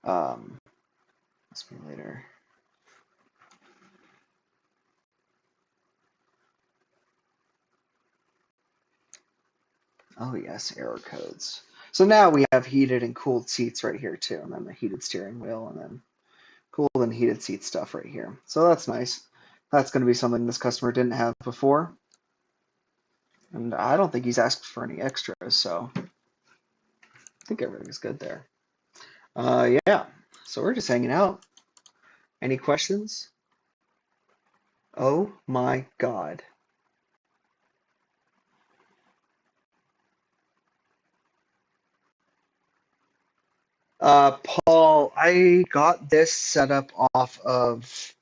S1: must be later. Oh yes, error codes. So now we have heated and cooled seats right here too, and then the heated steering wheel, and then cooled and heated seat stuff right here. So that's nice. That's going to be something this customer didn't have before. And I don't think he's asked for any extras, so I think everything's good there. Yeah, so we're just hanging out. Any questions? Oh my God. Paul, I got this set up off of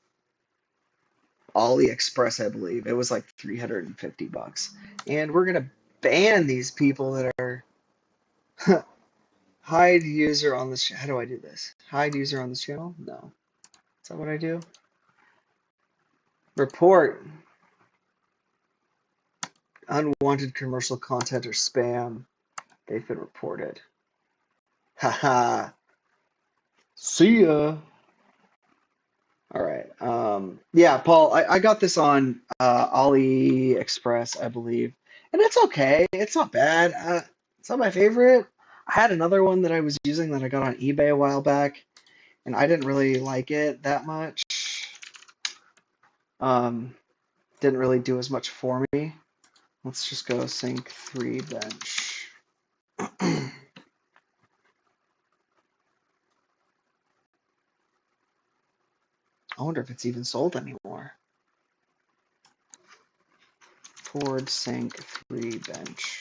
S1: AliExpress, I believe. It was like 350 bucks. And we're gonna ban these people that are hide user on this. How do I do this? Hide user on this channel? No. Is that what I do? Report unwanted commercial content or spam. They've been reported. Haha. See ya. All right. Yeah, Paul, I got this on AliExpress, I believe, and it's okay. It's not bad. It's not my favorite. I had another one that I was using that I got on eBay a while back, and I didn't really like it that much. Um, didn't really do as much for me. Let's just go sync 3 bench. I wonder if it's even sold anymore. Ford sync 3 bench.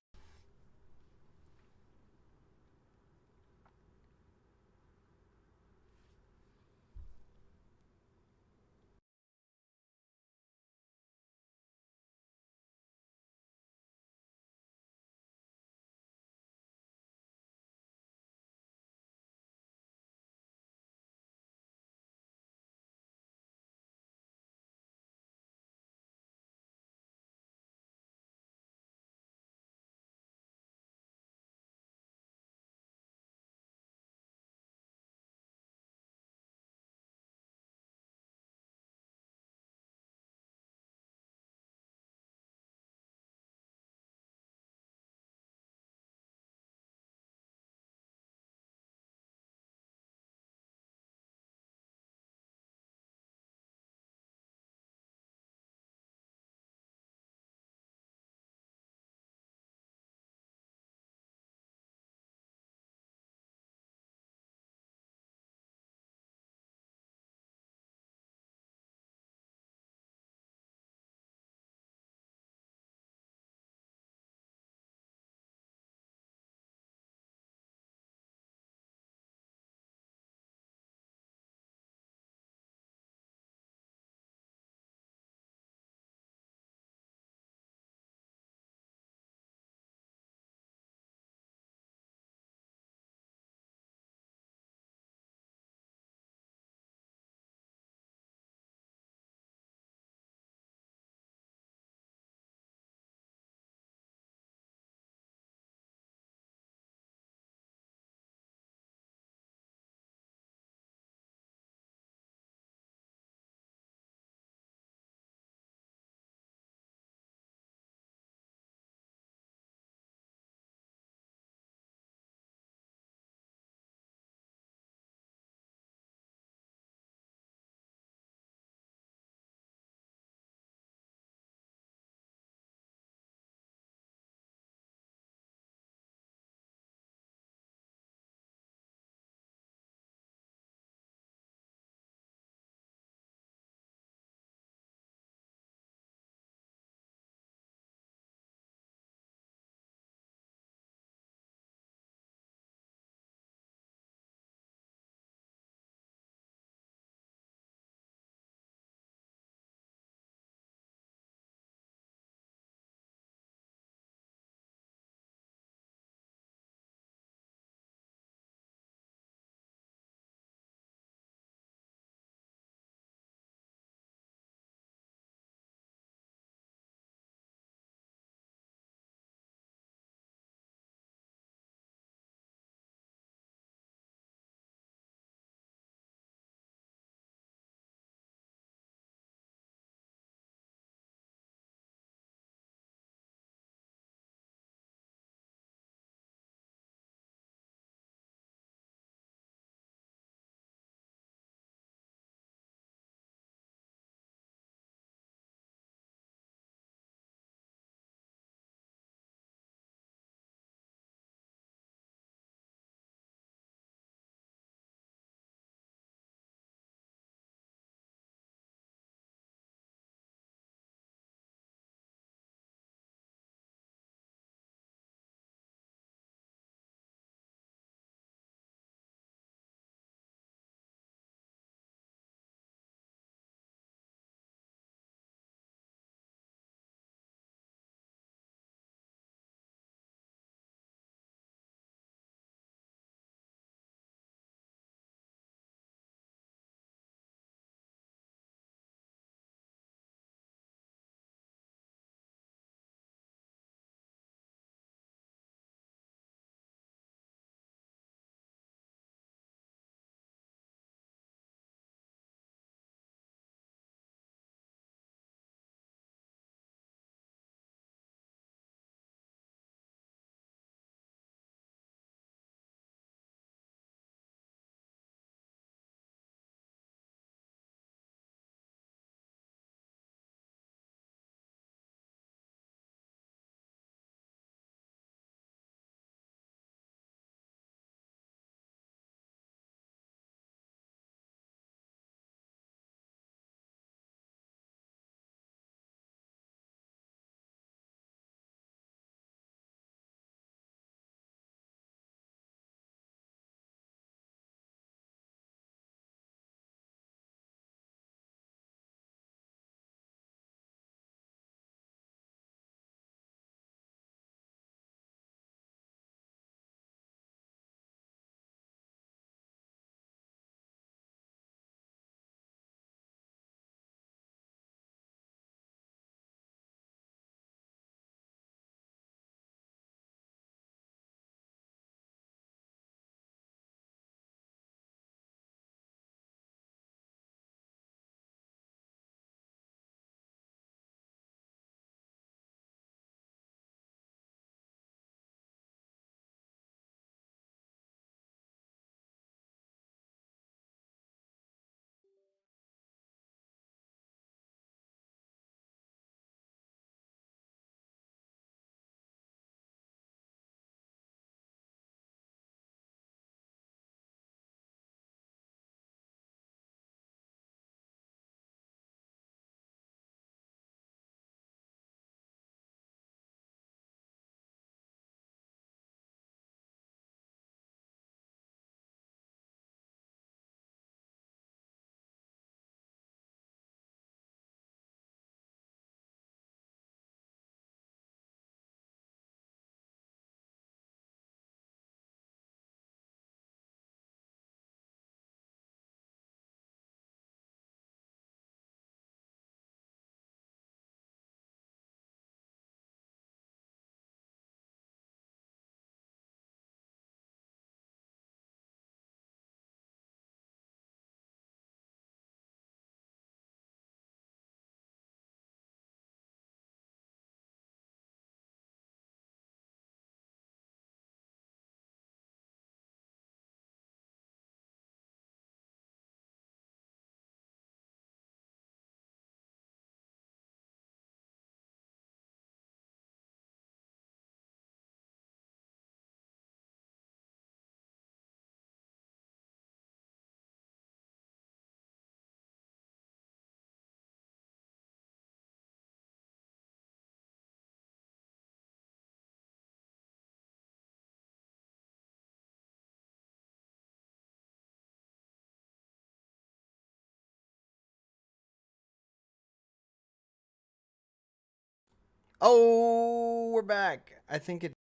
S2: Oh, we're back. I think it.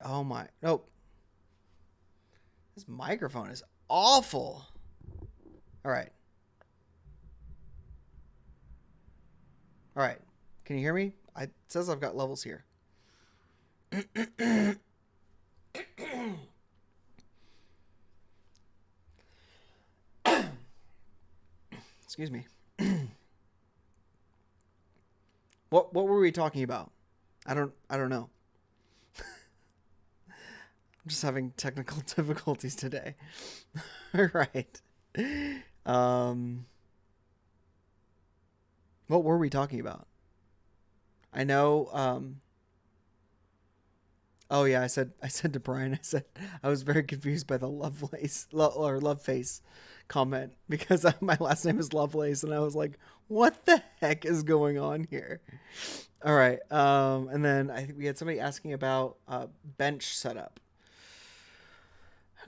S2: Oh my. Nope. This microphone is awful. All right. All right. Can you hear me? It says I've got levels here. Excuse me. What were we talking about? I don't know. I'm just having technical difficulties today. All right. Um what were we talking about? I know oh yeah, I said to Brian, I said I was very confused by the or love face comment because my last name is Lovelace and I was like, what the heck is going on here? All right. And then I think we had somebody asking about bench setup.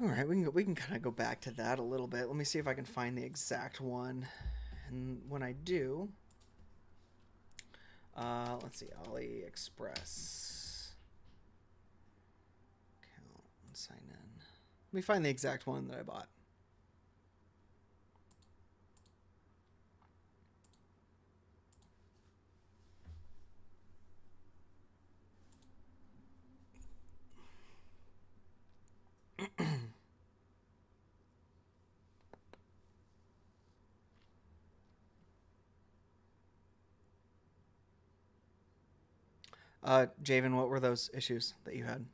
S2: All right, we can kind of go back to that a little bit. Let me see if I can find the exact one. And when I do, let's see, AliExpress account and sign in. Let me find the exact one that I bought. Javen, what were those issues that you had?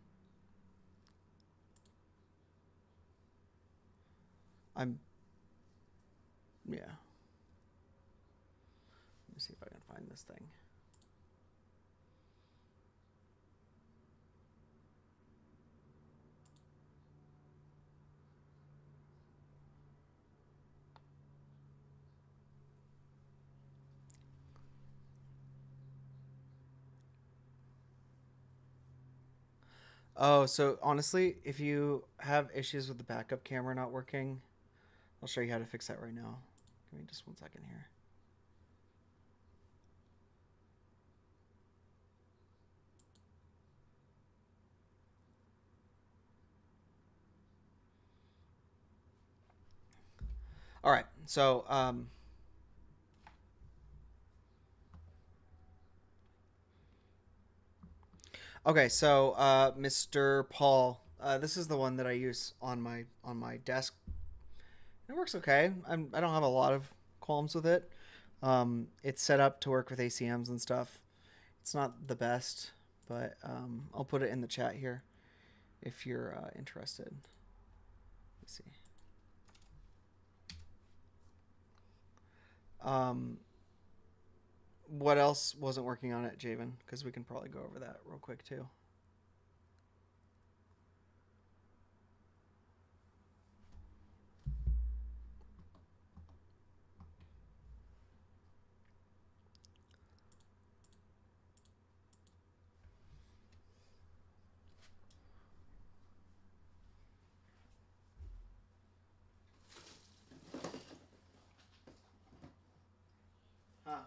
S2: I'm yeah. Let me see if I can find this thing. Oh, so honestly, if you have issues with the backup camera not working, I'll show you how to fix that right now. Give me just 1 second here. All right, so okay, so Mr. Paul, this is the one that I use on my desk. It works okay. I don't have a lot of qualms with it. It's set up to work with ACMs and stuff. It's not the best, but I'll put it in the chat here if you're interested. Let's see. Um, what else wasn't working on it, Javen? Because we can probably go over that real quick too. Huh.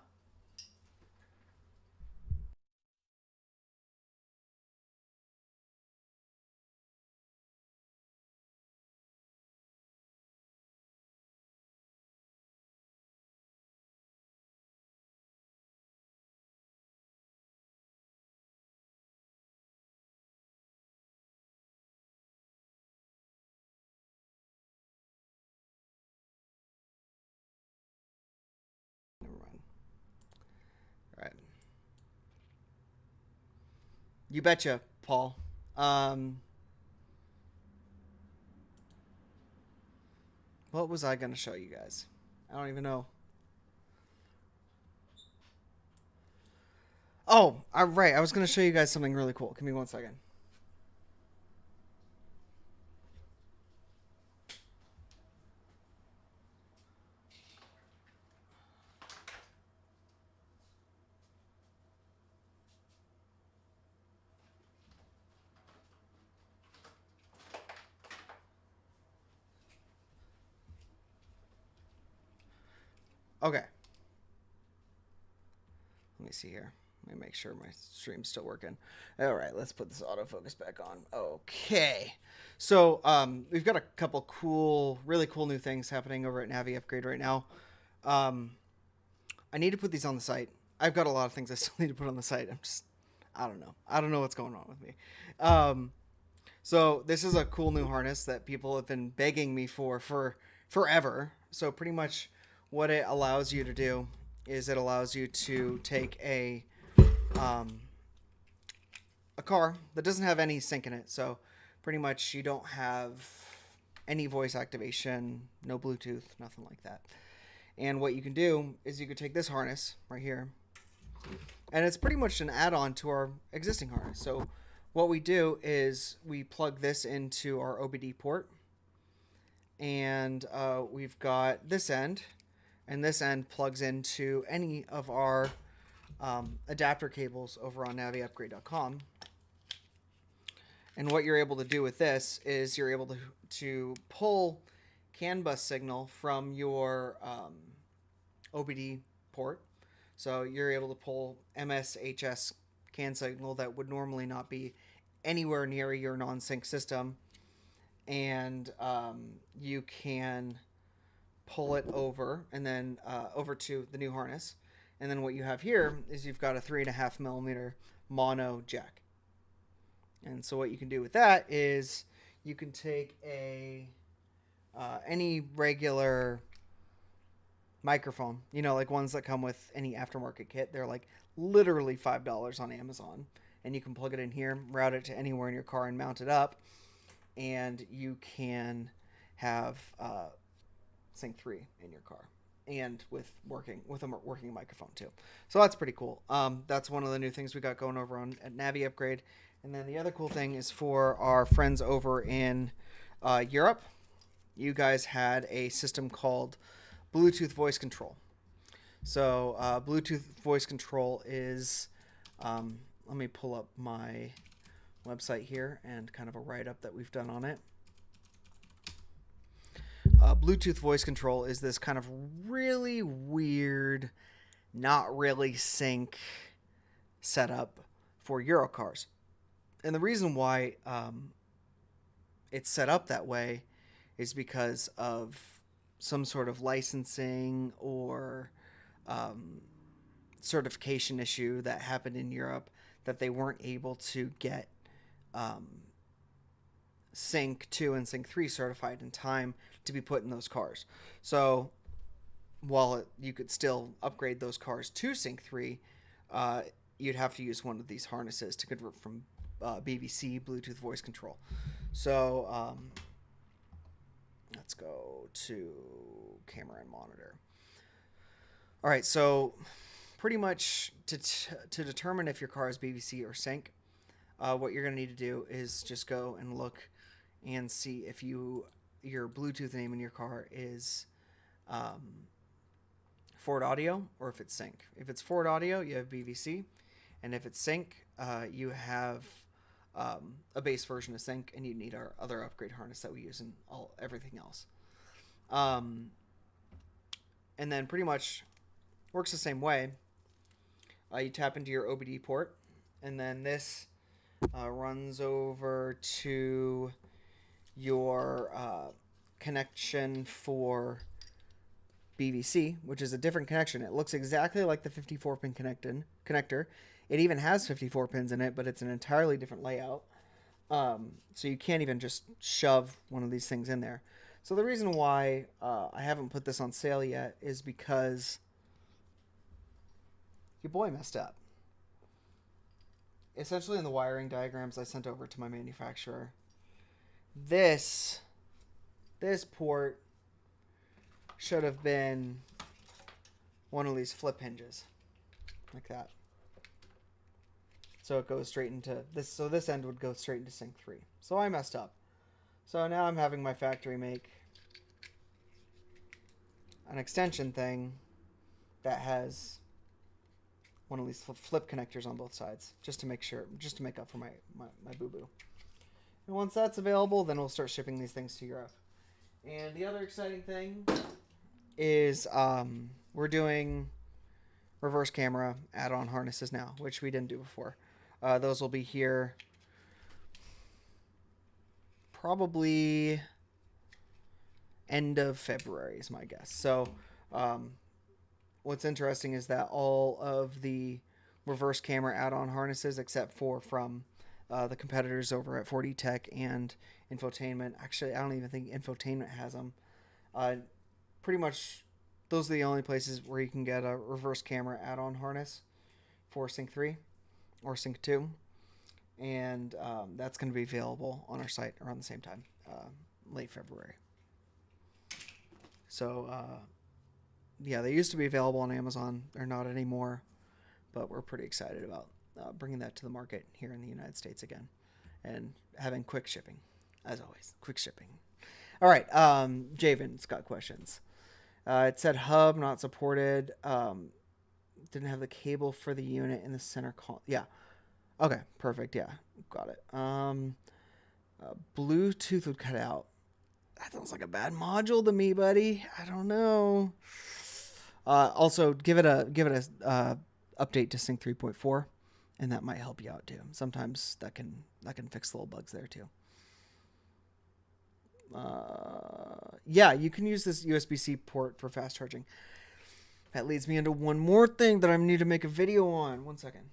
S2: You betcha, Paul. What was I going to show you guys? I don't even know. Oh, right. I was going to show you guys something really cool. Give me 1 second. Okay. Let me see here. Let me make sure my stream's still working. All right, let's put this autofocus back on. Okay. So we've got a couple really cool new things happening over at Navi Upgrade right now. I need to put these on the site. I've got a lot of things I still need to put on the site. I don't know. I don't know what's going on with me. So this is a cool new harness that people have been begging me for forever. So pretty much what it allows you to do is it allows you to take a car that doesn't have any sync in it. So pretty much you don't have any voice activation, no Bluetooth, nothing like that. And what you can do is you can take this harness right here, and it's pretty much an add-on to our existing harness. So what we do is we plug this into our OBD port, and we've got this end, and this end plugs into any of our adapter cables over on naviupgrade.com. And what you're able to do with this is you're able to pull CAN bus signal from your OBD port. So you're able to pull MSHS CAN signal that would normally not be anywhere near your non-sync system, and you can pull it over and then over to the new harness. And then what you have here is you've got a 3.5 millimeter mono jack. And so what you can do with that is you can take any regular microphone, like ones that come with any aftermarket kit. They're like literally $5 on Amazon, and you can plug it in here, route it to anywhere in your car, and mount it up, and you can have Sync 3 in your car, and with a working microphone too. So that's pretty cool. That's one of the new things we got going over at Navi Upgrade. And then the other cool thing is for our friends over in Europe. You guys had a system called Bluetooth voice control. So Bluetooth voice control is, let me pull up my website here and kind of a write-up that we've done on it. Bluetooth voice control is this kind of really weird, not really sync setup for Euro cars. And the reason why it's set up that way is because of some sort of licensing or certification issue that happened in Europe that they weren't able to get Sync 2 and Sync 3 certified in time to be put in those cars. So while you could still upgrade those cars to Sync 3, you'd have to use one of these harnesses to convert from BVC, Bluetooth voice control. So let's go to camera and monitor. All right, so pretty much to determine if your car is BVC or sync, what you're going to need to do is just go and look and see if your Bluetooth name in your car is Ford Audio or if it's sync. If it's Ford Audio, you have BVC, and if it's sync, you have a base version of sync, and you need our other upgrade harness that we use in everything else. And then pretty much works the same way. You tap into your OBD port, and then this runs over to your connection for BVC, which is a different connection. It looks exactly like the 54-pin connector. It even has 54 pins in it, but it's an entirely different layout. So you can't even just shove one of these things in there. So the reason why I haven't put this on sale yet is because your boy messed up. essentially in the wiring diagrams I sent over to my manufacturer, this port should have been one of these flip hinges, like that. So it goes straight into this. So this end would go straight into Sync 3. So I messed up. So now I'm having my factory make an extension thing that has one of these flip connectors on both sides, just to make sure, just to make up for my boo-boo. And once that's available, then we'll start shipping these things to Europe. And the other exciting thing is we're doing reverse camera add-on harnesses now, which we didn't do before. Those will be here probably end of February is my guess. So what's interesting is that all of the reverse camera add-on harnesses, except for from the competitors over at 4D Tech and Infotainment. Actually, I don't even think Infotainment has them. Pretty much those are the only places where you can get a reverse camera add-on harness for Sync 3 or Sync 2. And that's going to be available on our site around the same time, late February. So, yeah, they used to be available on Amazon. They're not anymore, but we're pretty excited about bringing that to the market here in the United States again and having quick shipping, as always. Quick shipping. All right, Javen's got questions. It said hub not supported. Didn't have the cable for the unit in the center yeah. Okay, perfect. Yeah, got it. Bluetooth would cut out. That sounds like a bad module to me, buddy. I don't know. Also, give it a update to Sync 3.4, and that might help you out too. Sometimes that can fix little bugs there too. Yeah, you can use this USB-C port for fast charging. That leads me into one more thing that I need to make a video on. One second.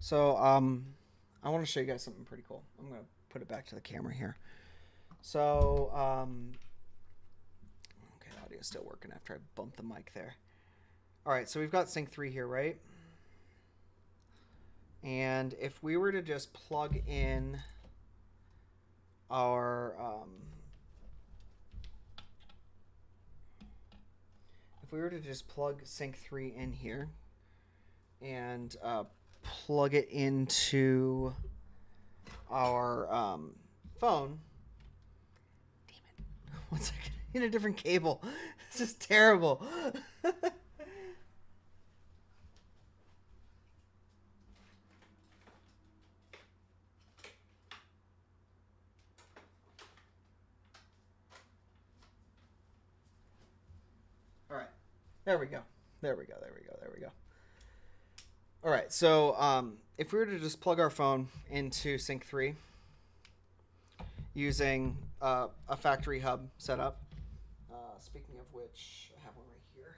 S2: So, I want to show you guys something pretty cool. I'm going to put it back to the camera here. So, okay, audio's still working after I bumped the mic there. All right, so we've got Sync 3 here, right? And if we were to just plug in our, if we were to just plug Sync 3 in here and plug it into our phone. Damn it. 1 second. In a different cable. This is terrible. All right. There we go. There we go. There we go. There we go. All right, so if we were to just plug our phone into Sync 3 using a factory hub setup, speaking of which, I have one right here.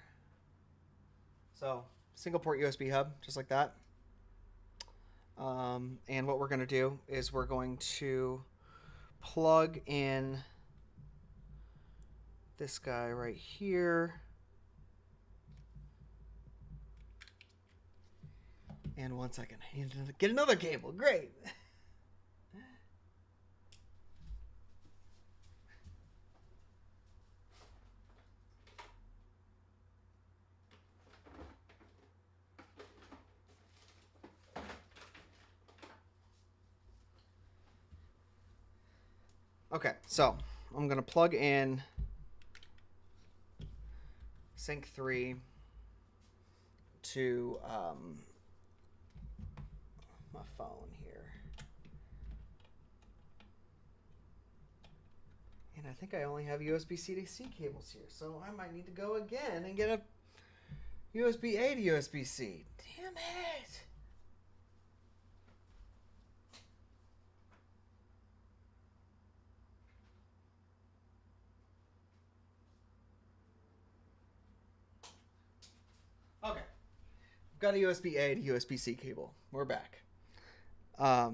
S2: So single port USB hub, just like that. And what we're going to do is we're going to plug in this guy right here. And 1 second, I need to get another cable. Great. Okay, so I'm going to plug in Sync 3 to my phone here. And I think I only have USB-C to C cables here, so I might need to go again and get a USB-A to USB-C. Damn it! got a USB-A to USB-C cable. We're back. All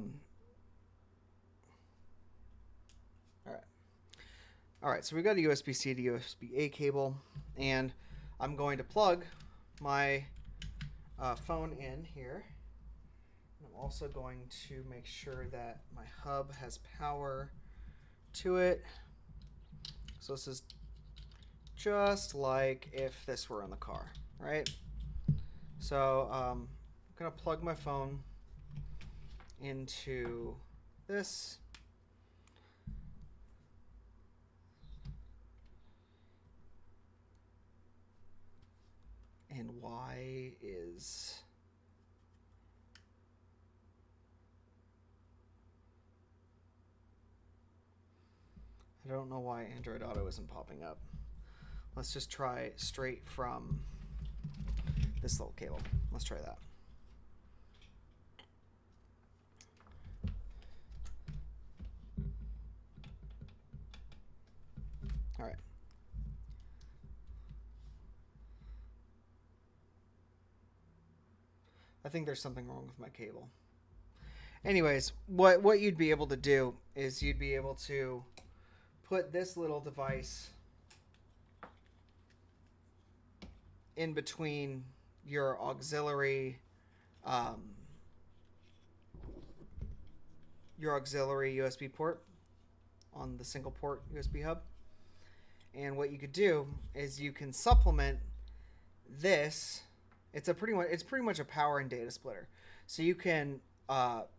S2: right, so we got a USB-C to USB-A cable, and I'm going to plug my phone in here. I'm also going to make sure that my hub has power to it. So this is just like if this were in the car, right? So I'm going to plug my phone into this. And Y is... I don't know why Android Auto isn't popping up. Let's just try straight from this little cable. Let's try that. All right. I think there's something wrong with my cable. Anyways, what you'd be able to do is you'd be able to put this little device in between your auxiliary USB port on the single port USB hub. And what you could do is you can supplement this. It's pretty much a power and data splitter. So you can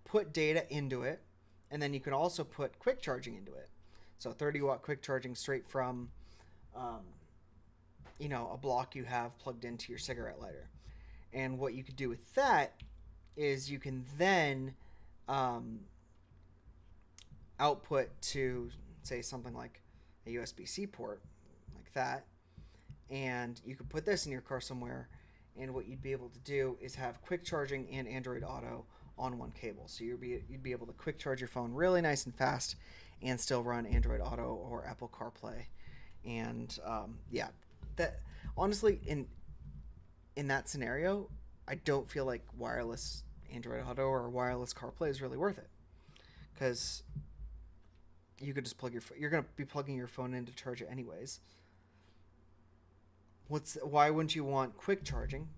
S2: put data into it, and then you can also put quick charging into it. So 30-watt quick charging straight from a block you have plugged into your cigarette lighter. And what you could do with that is you can then output to, say, something like a USB-C port, like that. And you could put this in your car somewhere, and what you'd be able to do is have quick charging and Android Auto on one cable. So you'd be able to quick charge your phone really nice and fast and still run Android Auto or Apple CarPlay. And that honestly, in that scenario, I don't feel like wireless Android Auto or wireless CarPlay is really worth it, because you could just you're going to be plugging your phone in to charge it anyways. Why wouldn't you want quick charging,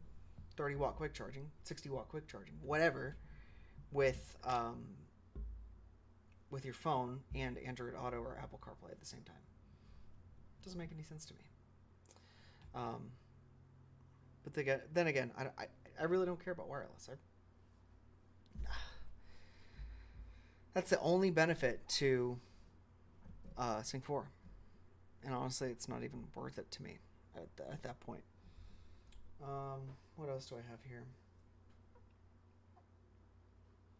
S2: 30-watt quick charging, 60-watt quick charging, whatever, with your phone and Android Auto or Apple CarPlay at the same time? Doesn't make any sense to me. But then again, I really don't care about wireless. That's the only benefit to Sync 4, and honestly, it's not even worth it to me at that point. What else do I have here?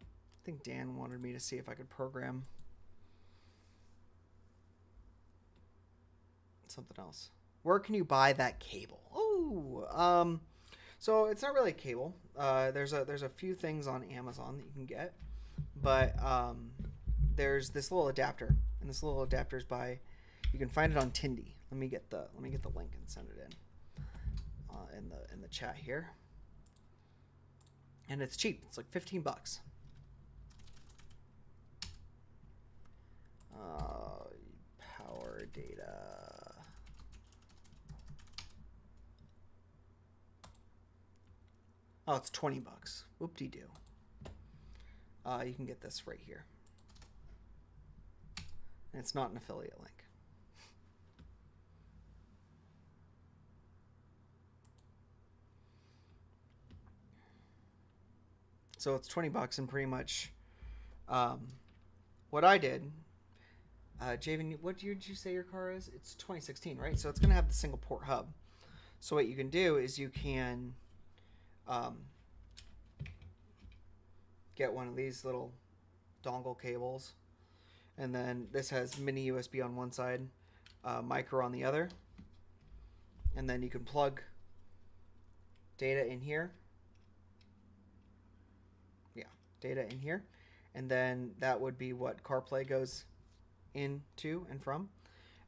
S2: I think Dan wanted me to see if I could program something else. Where can you buy that cable? Oh, so it's not really a cable. There's a few things on Amazon that you can get, but there's this little adapter, and this little adapter is you can find it on Tindy. Let me get the link and send it in the chat here. And it's cheap. It's like $15. Power data. Oh, it's $20. Whoop-de-doo. You can get this right here. And it's not an affiliate link. So it's $20, and pretty much what I did, Javen, what did you say your car is? It's 2016, right? So it's going to have the single port hub. So what you can do is you can get one of these little dongle cables, and then this has mini USB on one side, micro on the other, and then you can plug data in here. Data in here, and then that would be what CarPlay goes into and from,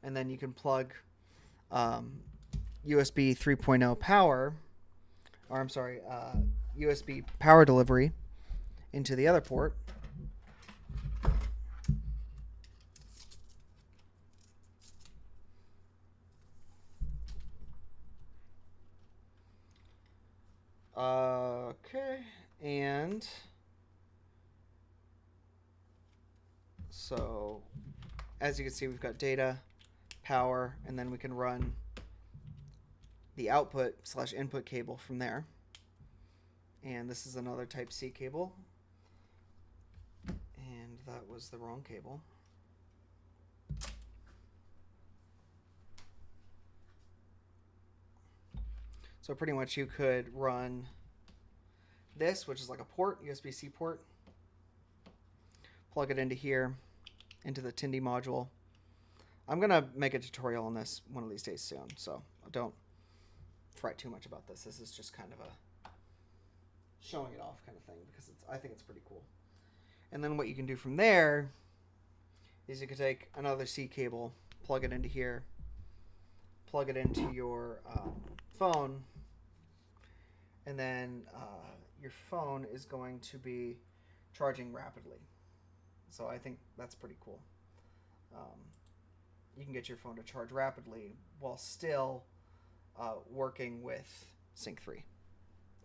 S2: and then you can plug USB 3.0 power, or I'm sorry, USB power delivery into the other port. Okay, and so as you can see, we've got data, power, and then we can run the output/input cable from there. And this is another Type-C cable. And that was the wrong cable. So pretty much you could run this, which is like a port, USB-C port, plug it into here, into the Tindy module. I'm going to make a tutorial on this one of these days soon, so don't fret too much about this. This is just kind of a showing it off kind of thing because I think it's pretty cool. And then what you can do from there is you can take another C cable, plug it into here, plug it into your phone, and then your phone is going to be charging rapidly. So I think that's pretty cool. You can get your phone to charge rapidly while still working with Sync 3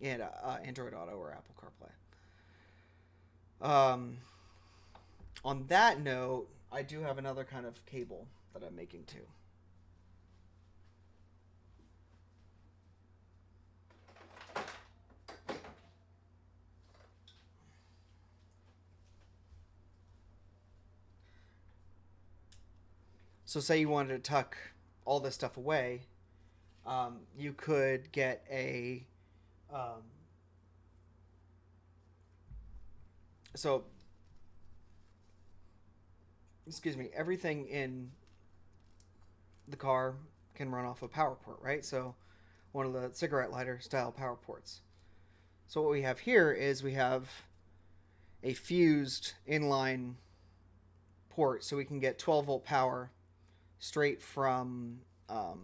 S2: and Android Auto or Apple CarPlay. On that note, I do have another kind of cable that I'm making too. So say you wanted to tuck all this stuff away, you could get a everything in the car can run off a power port, right? So one of the cigarette lighter style power ports. So what we have here is we have a fused inline port, so we can get 12 volt power straight from the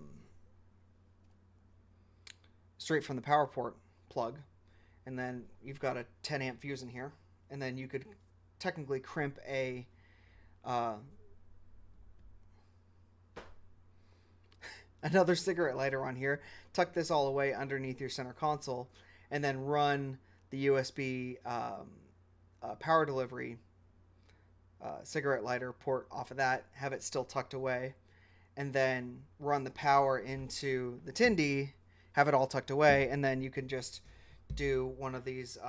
S2: power port plug, and then you've got a 10 amp fuse in here, and then you could technically crimp a another cigarette lighter on here, tuck this all away underneath your center console, and then run the USB power delivery cigarette lighter port off of that, have it still tucked away, and then run the power into the Tindy, have it all tucked away, and then you can just do one of these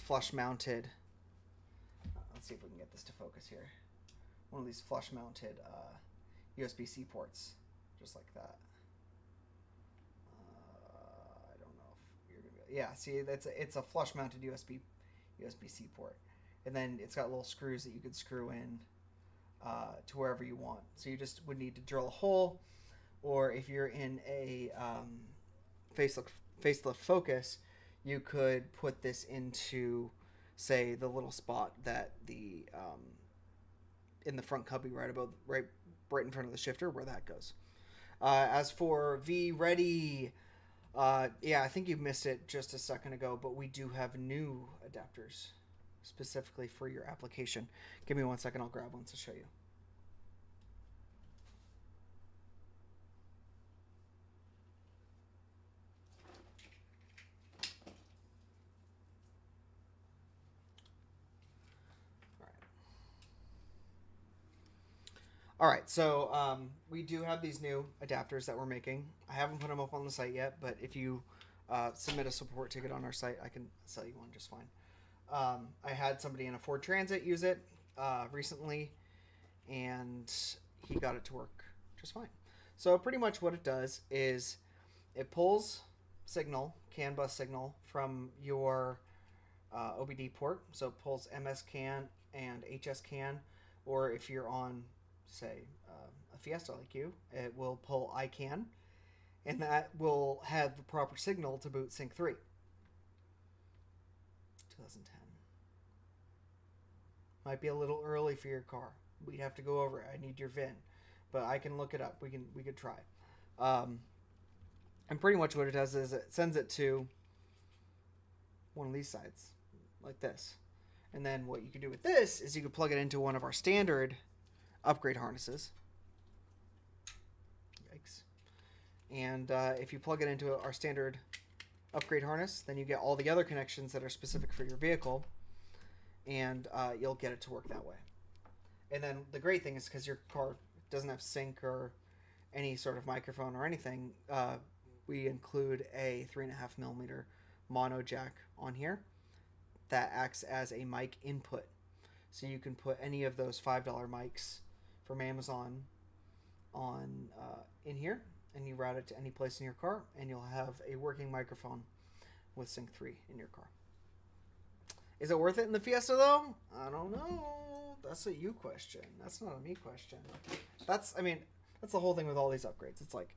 S2: flush mounted. Let's see if we can get this to focus here. One of these flush mounted USB-C ports, just like that. I don't know if you're gonna. Yeah, see, it's a flush mounted USB-C port, and then it's got little screws that you could screw in to wherever you want. So you just would need to drill a hole, or if you're in a facelift Focus, you could put this into, say, the little spot that the in the front cubby right in front of the shifter, where that goes. As for V-Ready, yeah, I think you missed it just a second ago, but we do have new adapters specifically for your application. Give me 1 second, I'll grab one to show you. All right, so we do have these new adapters that we're making. I haven't put them up on the site yet, but if you submit a support ticket on our site, I can sell you one just fine. I had somebody in a Ford Transit use it recently, and he got it to work just fine. So pretty much what it does is it pulls CAN bus signal from your OBD port. So it pulls MS CAN and HS CAN, or if you're on, say, a Fiesta like you, it will pull iCAN, and that will have the proper signal to boot Sync 3. 2010. Might be a little early for your car. We'd have to go over it. I need your VIN, but I can look it up. We could try. And pretty much what it does is it sends it to one of these sides, like this. And then what you can do with this is you can plug it into one of our standard upgrade harnesses. Yikes. And if you plug it into our standard upgrade harness, then you get all the other connections that are specific for your vehicle, and you'll get it to work that way. And then the great thing is, because your car doesn't have sync or any sort of microphone or anything, we include a 3.5mm mono jack on here that acts as a mic input. So you can put any of those $5 mics from Amazon on in here, and you route it to any place in your car, and you'll have a working microphone with Sync 3 in your car. Is it worth it in the Fiesta though? I don't know. That's a you question. That's not a me question. That's the whole thing with all these upgrades. It's like,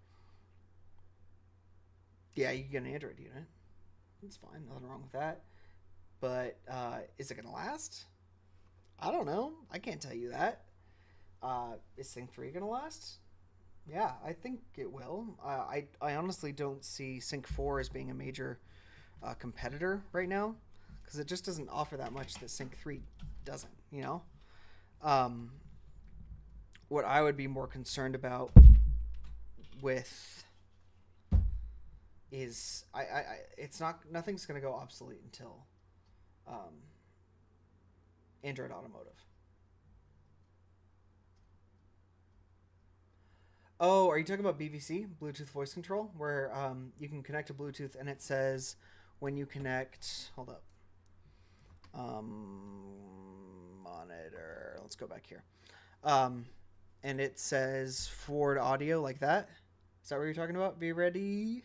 S2: yeah, you can get an Android unit. It's fine. Nothing wrong with that. But is it going to last? I don't know. I can't tell you that. Is Sync 3 going to last? Yeah, I think it will. I honestly don't see Sync 4 as being a major competitor right now, because it just doesn't offer that much that Sync 3 doesn't, you know? What I would be more concerned about with is nothing's going to go obsolete until Android Automotive. Oh, are you talking about BVC, Bluetooth voice control, where you can connect to Bluetooth and it says when you connect, hold up, monitor, let's go back here, and it says forward audio like that. Is that what you're talking about? Be ready.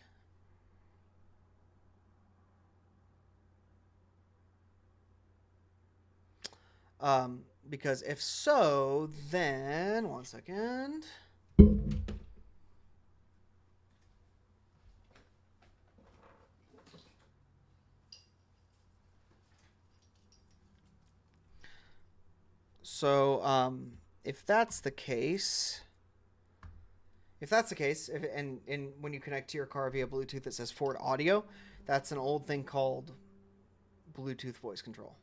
S2: Because if so, then one second. So, if that's the case, and when you connect to your car via Bluetooth, it says forward audio, that's an old thing called Bluetooth voice control.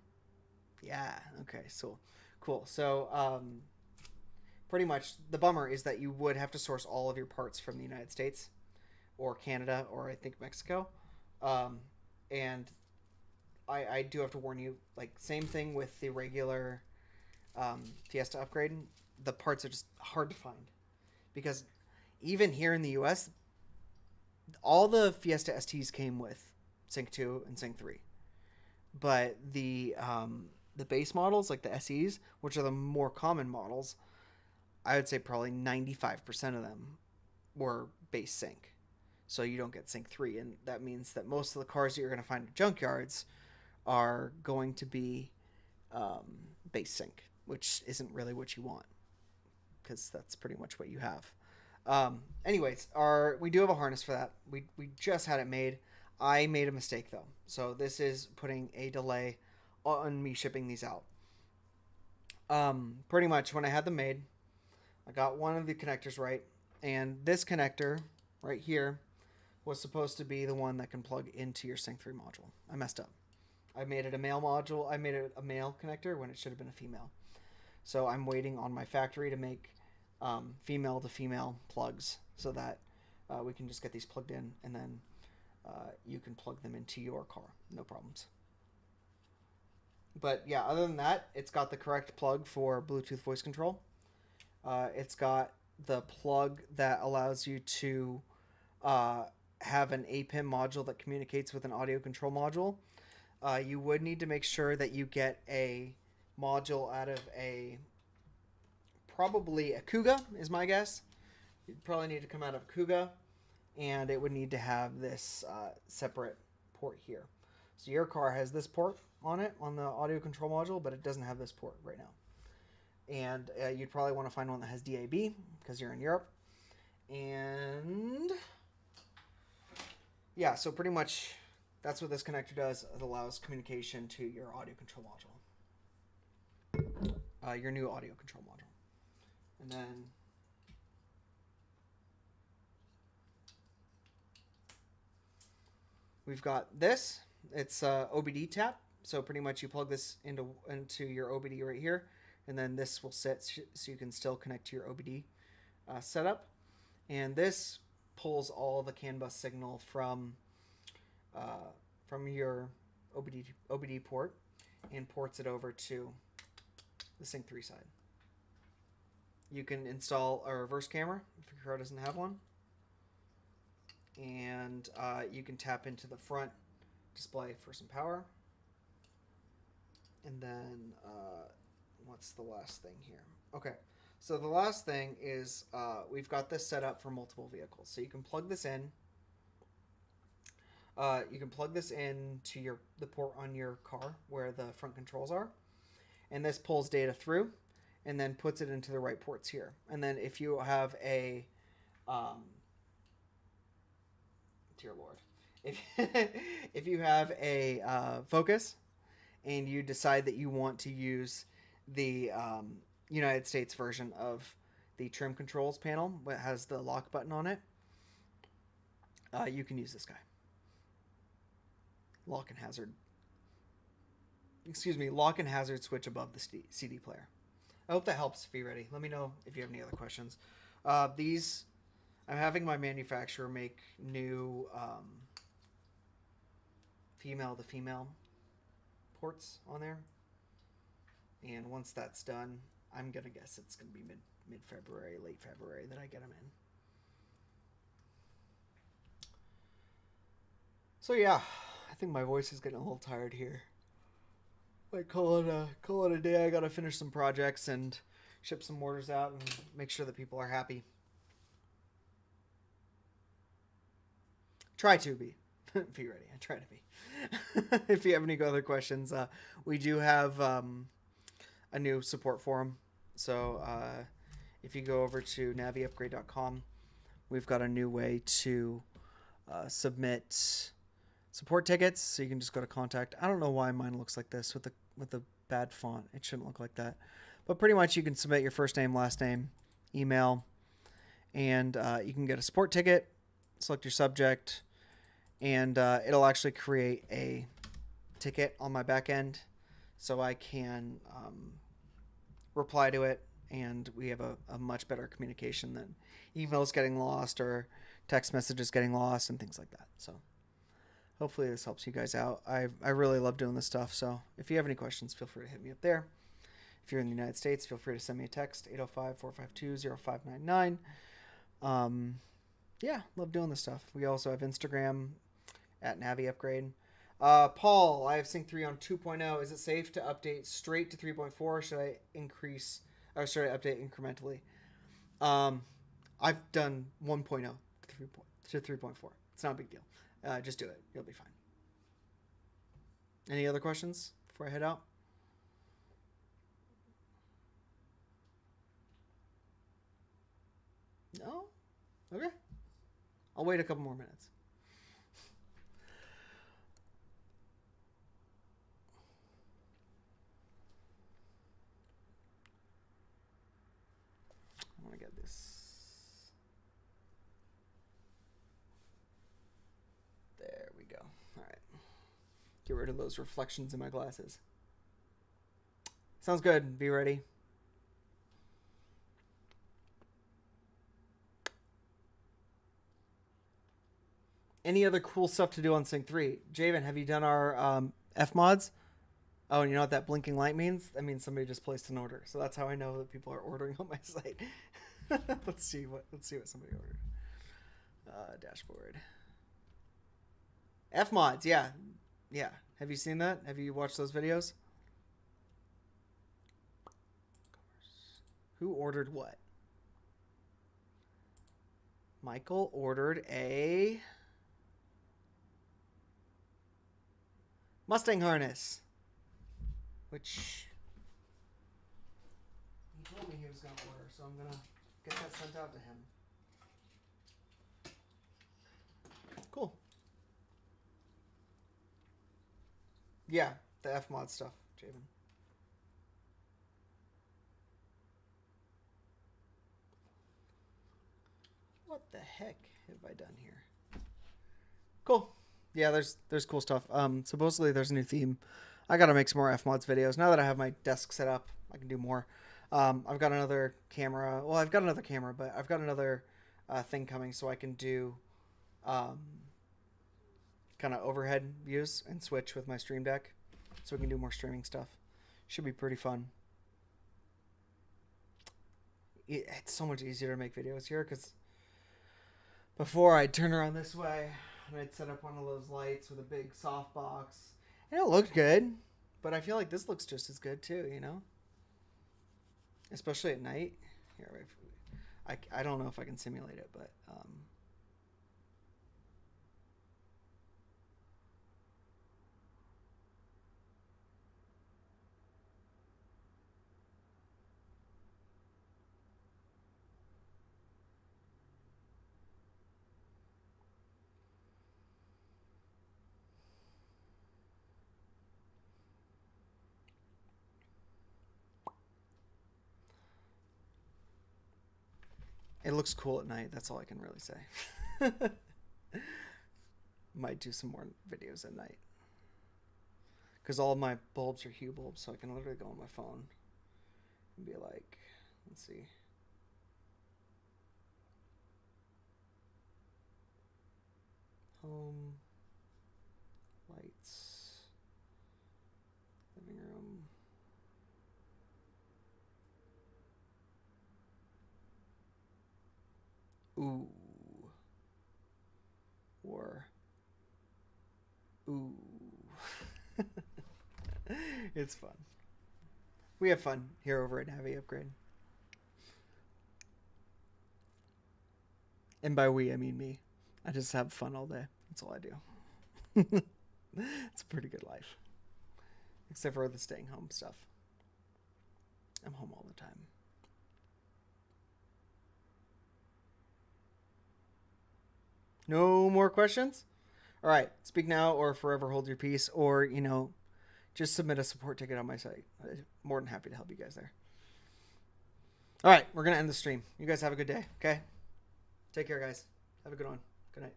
S2: Yeah. Okay. So, cool. So, pretty much the bummer is that you would have to source all of your parts from the United States or Canada or I think Mexico, and I do have to warn you, like, same thing with the regular Fiesta upgrade. The parts are just hard to find, because even here in the US, all the Fiesta STs came with Sync 2 and Sync 3, but the base models, like the SEs, which are the more common models, I would say probably 95% of them were base Sync. So you don't get Sync 3, and that means that most of the cars that you're going to find at junkyards are going to be base Sync, which isn't really what you want, because that's pretty much what you have. Anyways, we do have a harness for that. We just had it made. I made a mistake though, so this is putting a delay on me shipping these out. Pretty much when I had them made, I got one of the connectors right, and this connector right here was supposed to be the one that can plug into your Sync 3 module. I messed up. I made it a male module. I made it a male connector when it should have been a female. So I'm waiting on my factory to make female to female plugs so that we can just get these plugged in, and then you can plug them into your car. No problems. But yeah, other than that, it's got the correct plug for Bluetooth voice control. It's got the plug that allows you to have an APIM module that communicates with an audio control module. You would need to make sure that you get a module out of probably a Kuga is my guess. You'd probably need to come out of Kuga, and it would need to have this separate port here. So your car has this port on it, on the audio control module, but it doesn't have this port right now. And you'd probably want to find one that has DAB, because you're in Europe. And yeah, so pretty much that's what this connector does. It allows communication to your audio control module, your new audio control module. And then we've got this, It's OBD tap. So pretty much you plug this into your OBD right here, and then this will sit so you can still connect to your OBD setup. And this pulls all the CAN bus signal from your OBD port and ports it over to the Sync 3 side. You can install a reverse camera if your car doesn't have one, and you can tap into the front display for some power. And then what's the last thing here? Okay, so the last thing is we've got this set up for multiple vehicles. So you can plug this in. You can plug this in to the port on your car where the front controls are, and this pulls data through and then puts it into the right ports here. And then if you have a dear Lord, if you have a Focus and you decide that you want to use the United States version of the trim controls panel that has the lock button on it, you can use this guy. Lock and hazard switch above the CD player. I hope that helps. Be ready. Let me know if you have any other questions. These, I'm having my manufacturer make new female to female ports on there, and once that's done, I'm gonna guess it's gonna be mid-February, late February that I get them in. So yeah, I think my voice is getting a little tired here. Like call it a day. I gotta finish some projects and ship some orders out and make sure that people are happy. Try to be. Be ready. I try to be. If you have any other questions, we do have a new support forum. So if you go over to naviupgrade.com, we've got a new way to submit support tickets. So you can just go to contact. I don't know why mine looks like this with the bad font. It shouldn't look like that. But pretty much you can submit your first name, last name, email, and you can get a support ticket, select your subject, and it'll actually create a ticket on my back end so I can reply to it, and we have a much better communication than emails getting lost or text messages getting lost and things like that. So hopefully this helps you guys out. I really love doing this stuff, so if you have any questions, feel free to hit me up there. If you're in the United States, feel free to send me a text, 805-452-0599. Yeah, love doing this stuff. We also have Instagram at NaviUpgrade. Paul, I have Sync 3 on 2.0. Is it safe to update straight to 3.4, or should I update incrementally? I've done 1.0 to 3.4. It's not a big deal. Just do it. You'll be fine. Any other questions before I head out? No? Okay. I'll wait a couple more minutes. I want to get this. There we go. All right. Get rid of those reflections in my glasses. Sounds good. Be ready. Any other cool stuff to do on Sync 3? Javen, have you done our F mods? Oh, and you know what that blinking light means? That means somebody just placed an order. So that's how I know that people are ordering on my site. Let's see what somebody ordered. Dashboard. F mods, yeah. Yeah. Have you seen that? Have you watched those videos? Who ordered what? Michael ordered a Mustang harness, which he told me he was going to order, so I'm going to get that sent out to him. Cool. Yeah, the F-mod stuff, Javen. What the heck have I done here? Cool. Yeah, there's cool stuff. Supposedly there's a new theme. I gotta make some more Fmods videos. Now that I have my desk set up, I can do more. I've got another camera. Well, I've got another camera, but I've got another thing coming, so I can do um, kind of overhead views and switch with my stream deck, so we can do more streaming stuff. Should be pretty fun. It's so much easier to make videos here because before I'd turn around this way and I'd set up one of those lights with a big softbox, and it looked good, but I feel like this looks just as good too, you know? Especially at night. Here, I don't know if I can simulate it, but it looks cool at night. That's all I can really say. Might do some more videos at night. Because all my bulbs are Hue bulbs, so I can literally go on my phone and be like, let's see. Home, lights, living room. Ooh. Or, ooh. It's fun. We have fun here over at Navi Upgrade. And by we, I mean me. I just have fun all day. That's all I do. It's a pretty good life. Except for the staying home stuff. I'm home all the time. No more questions? All right. Speak now or forever hold your peace, or, you know, just submit a support ticket on my site. I'm more than happy to help you guys there. All right. We're going to end the stream. You guys have a good day. Okay? Take care, guys. Have a good one. Good night.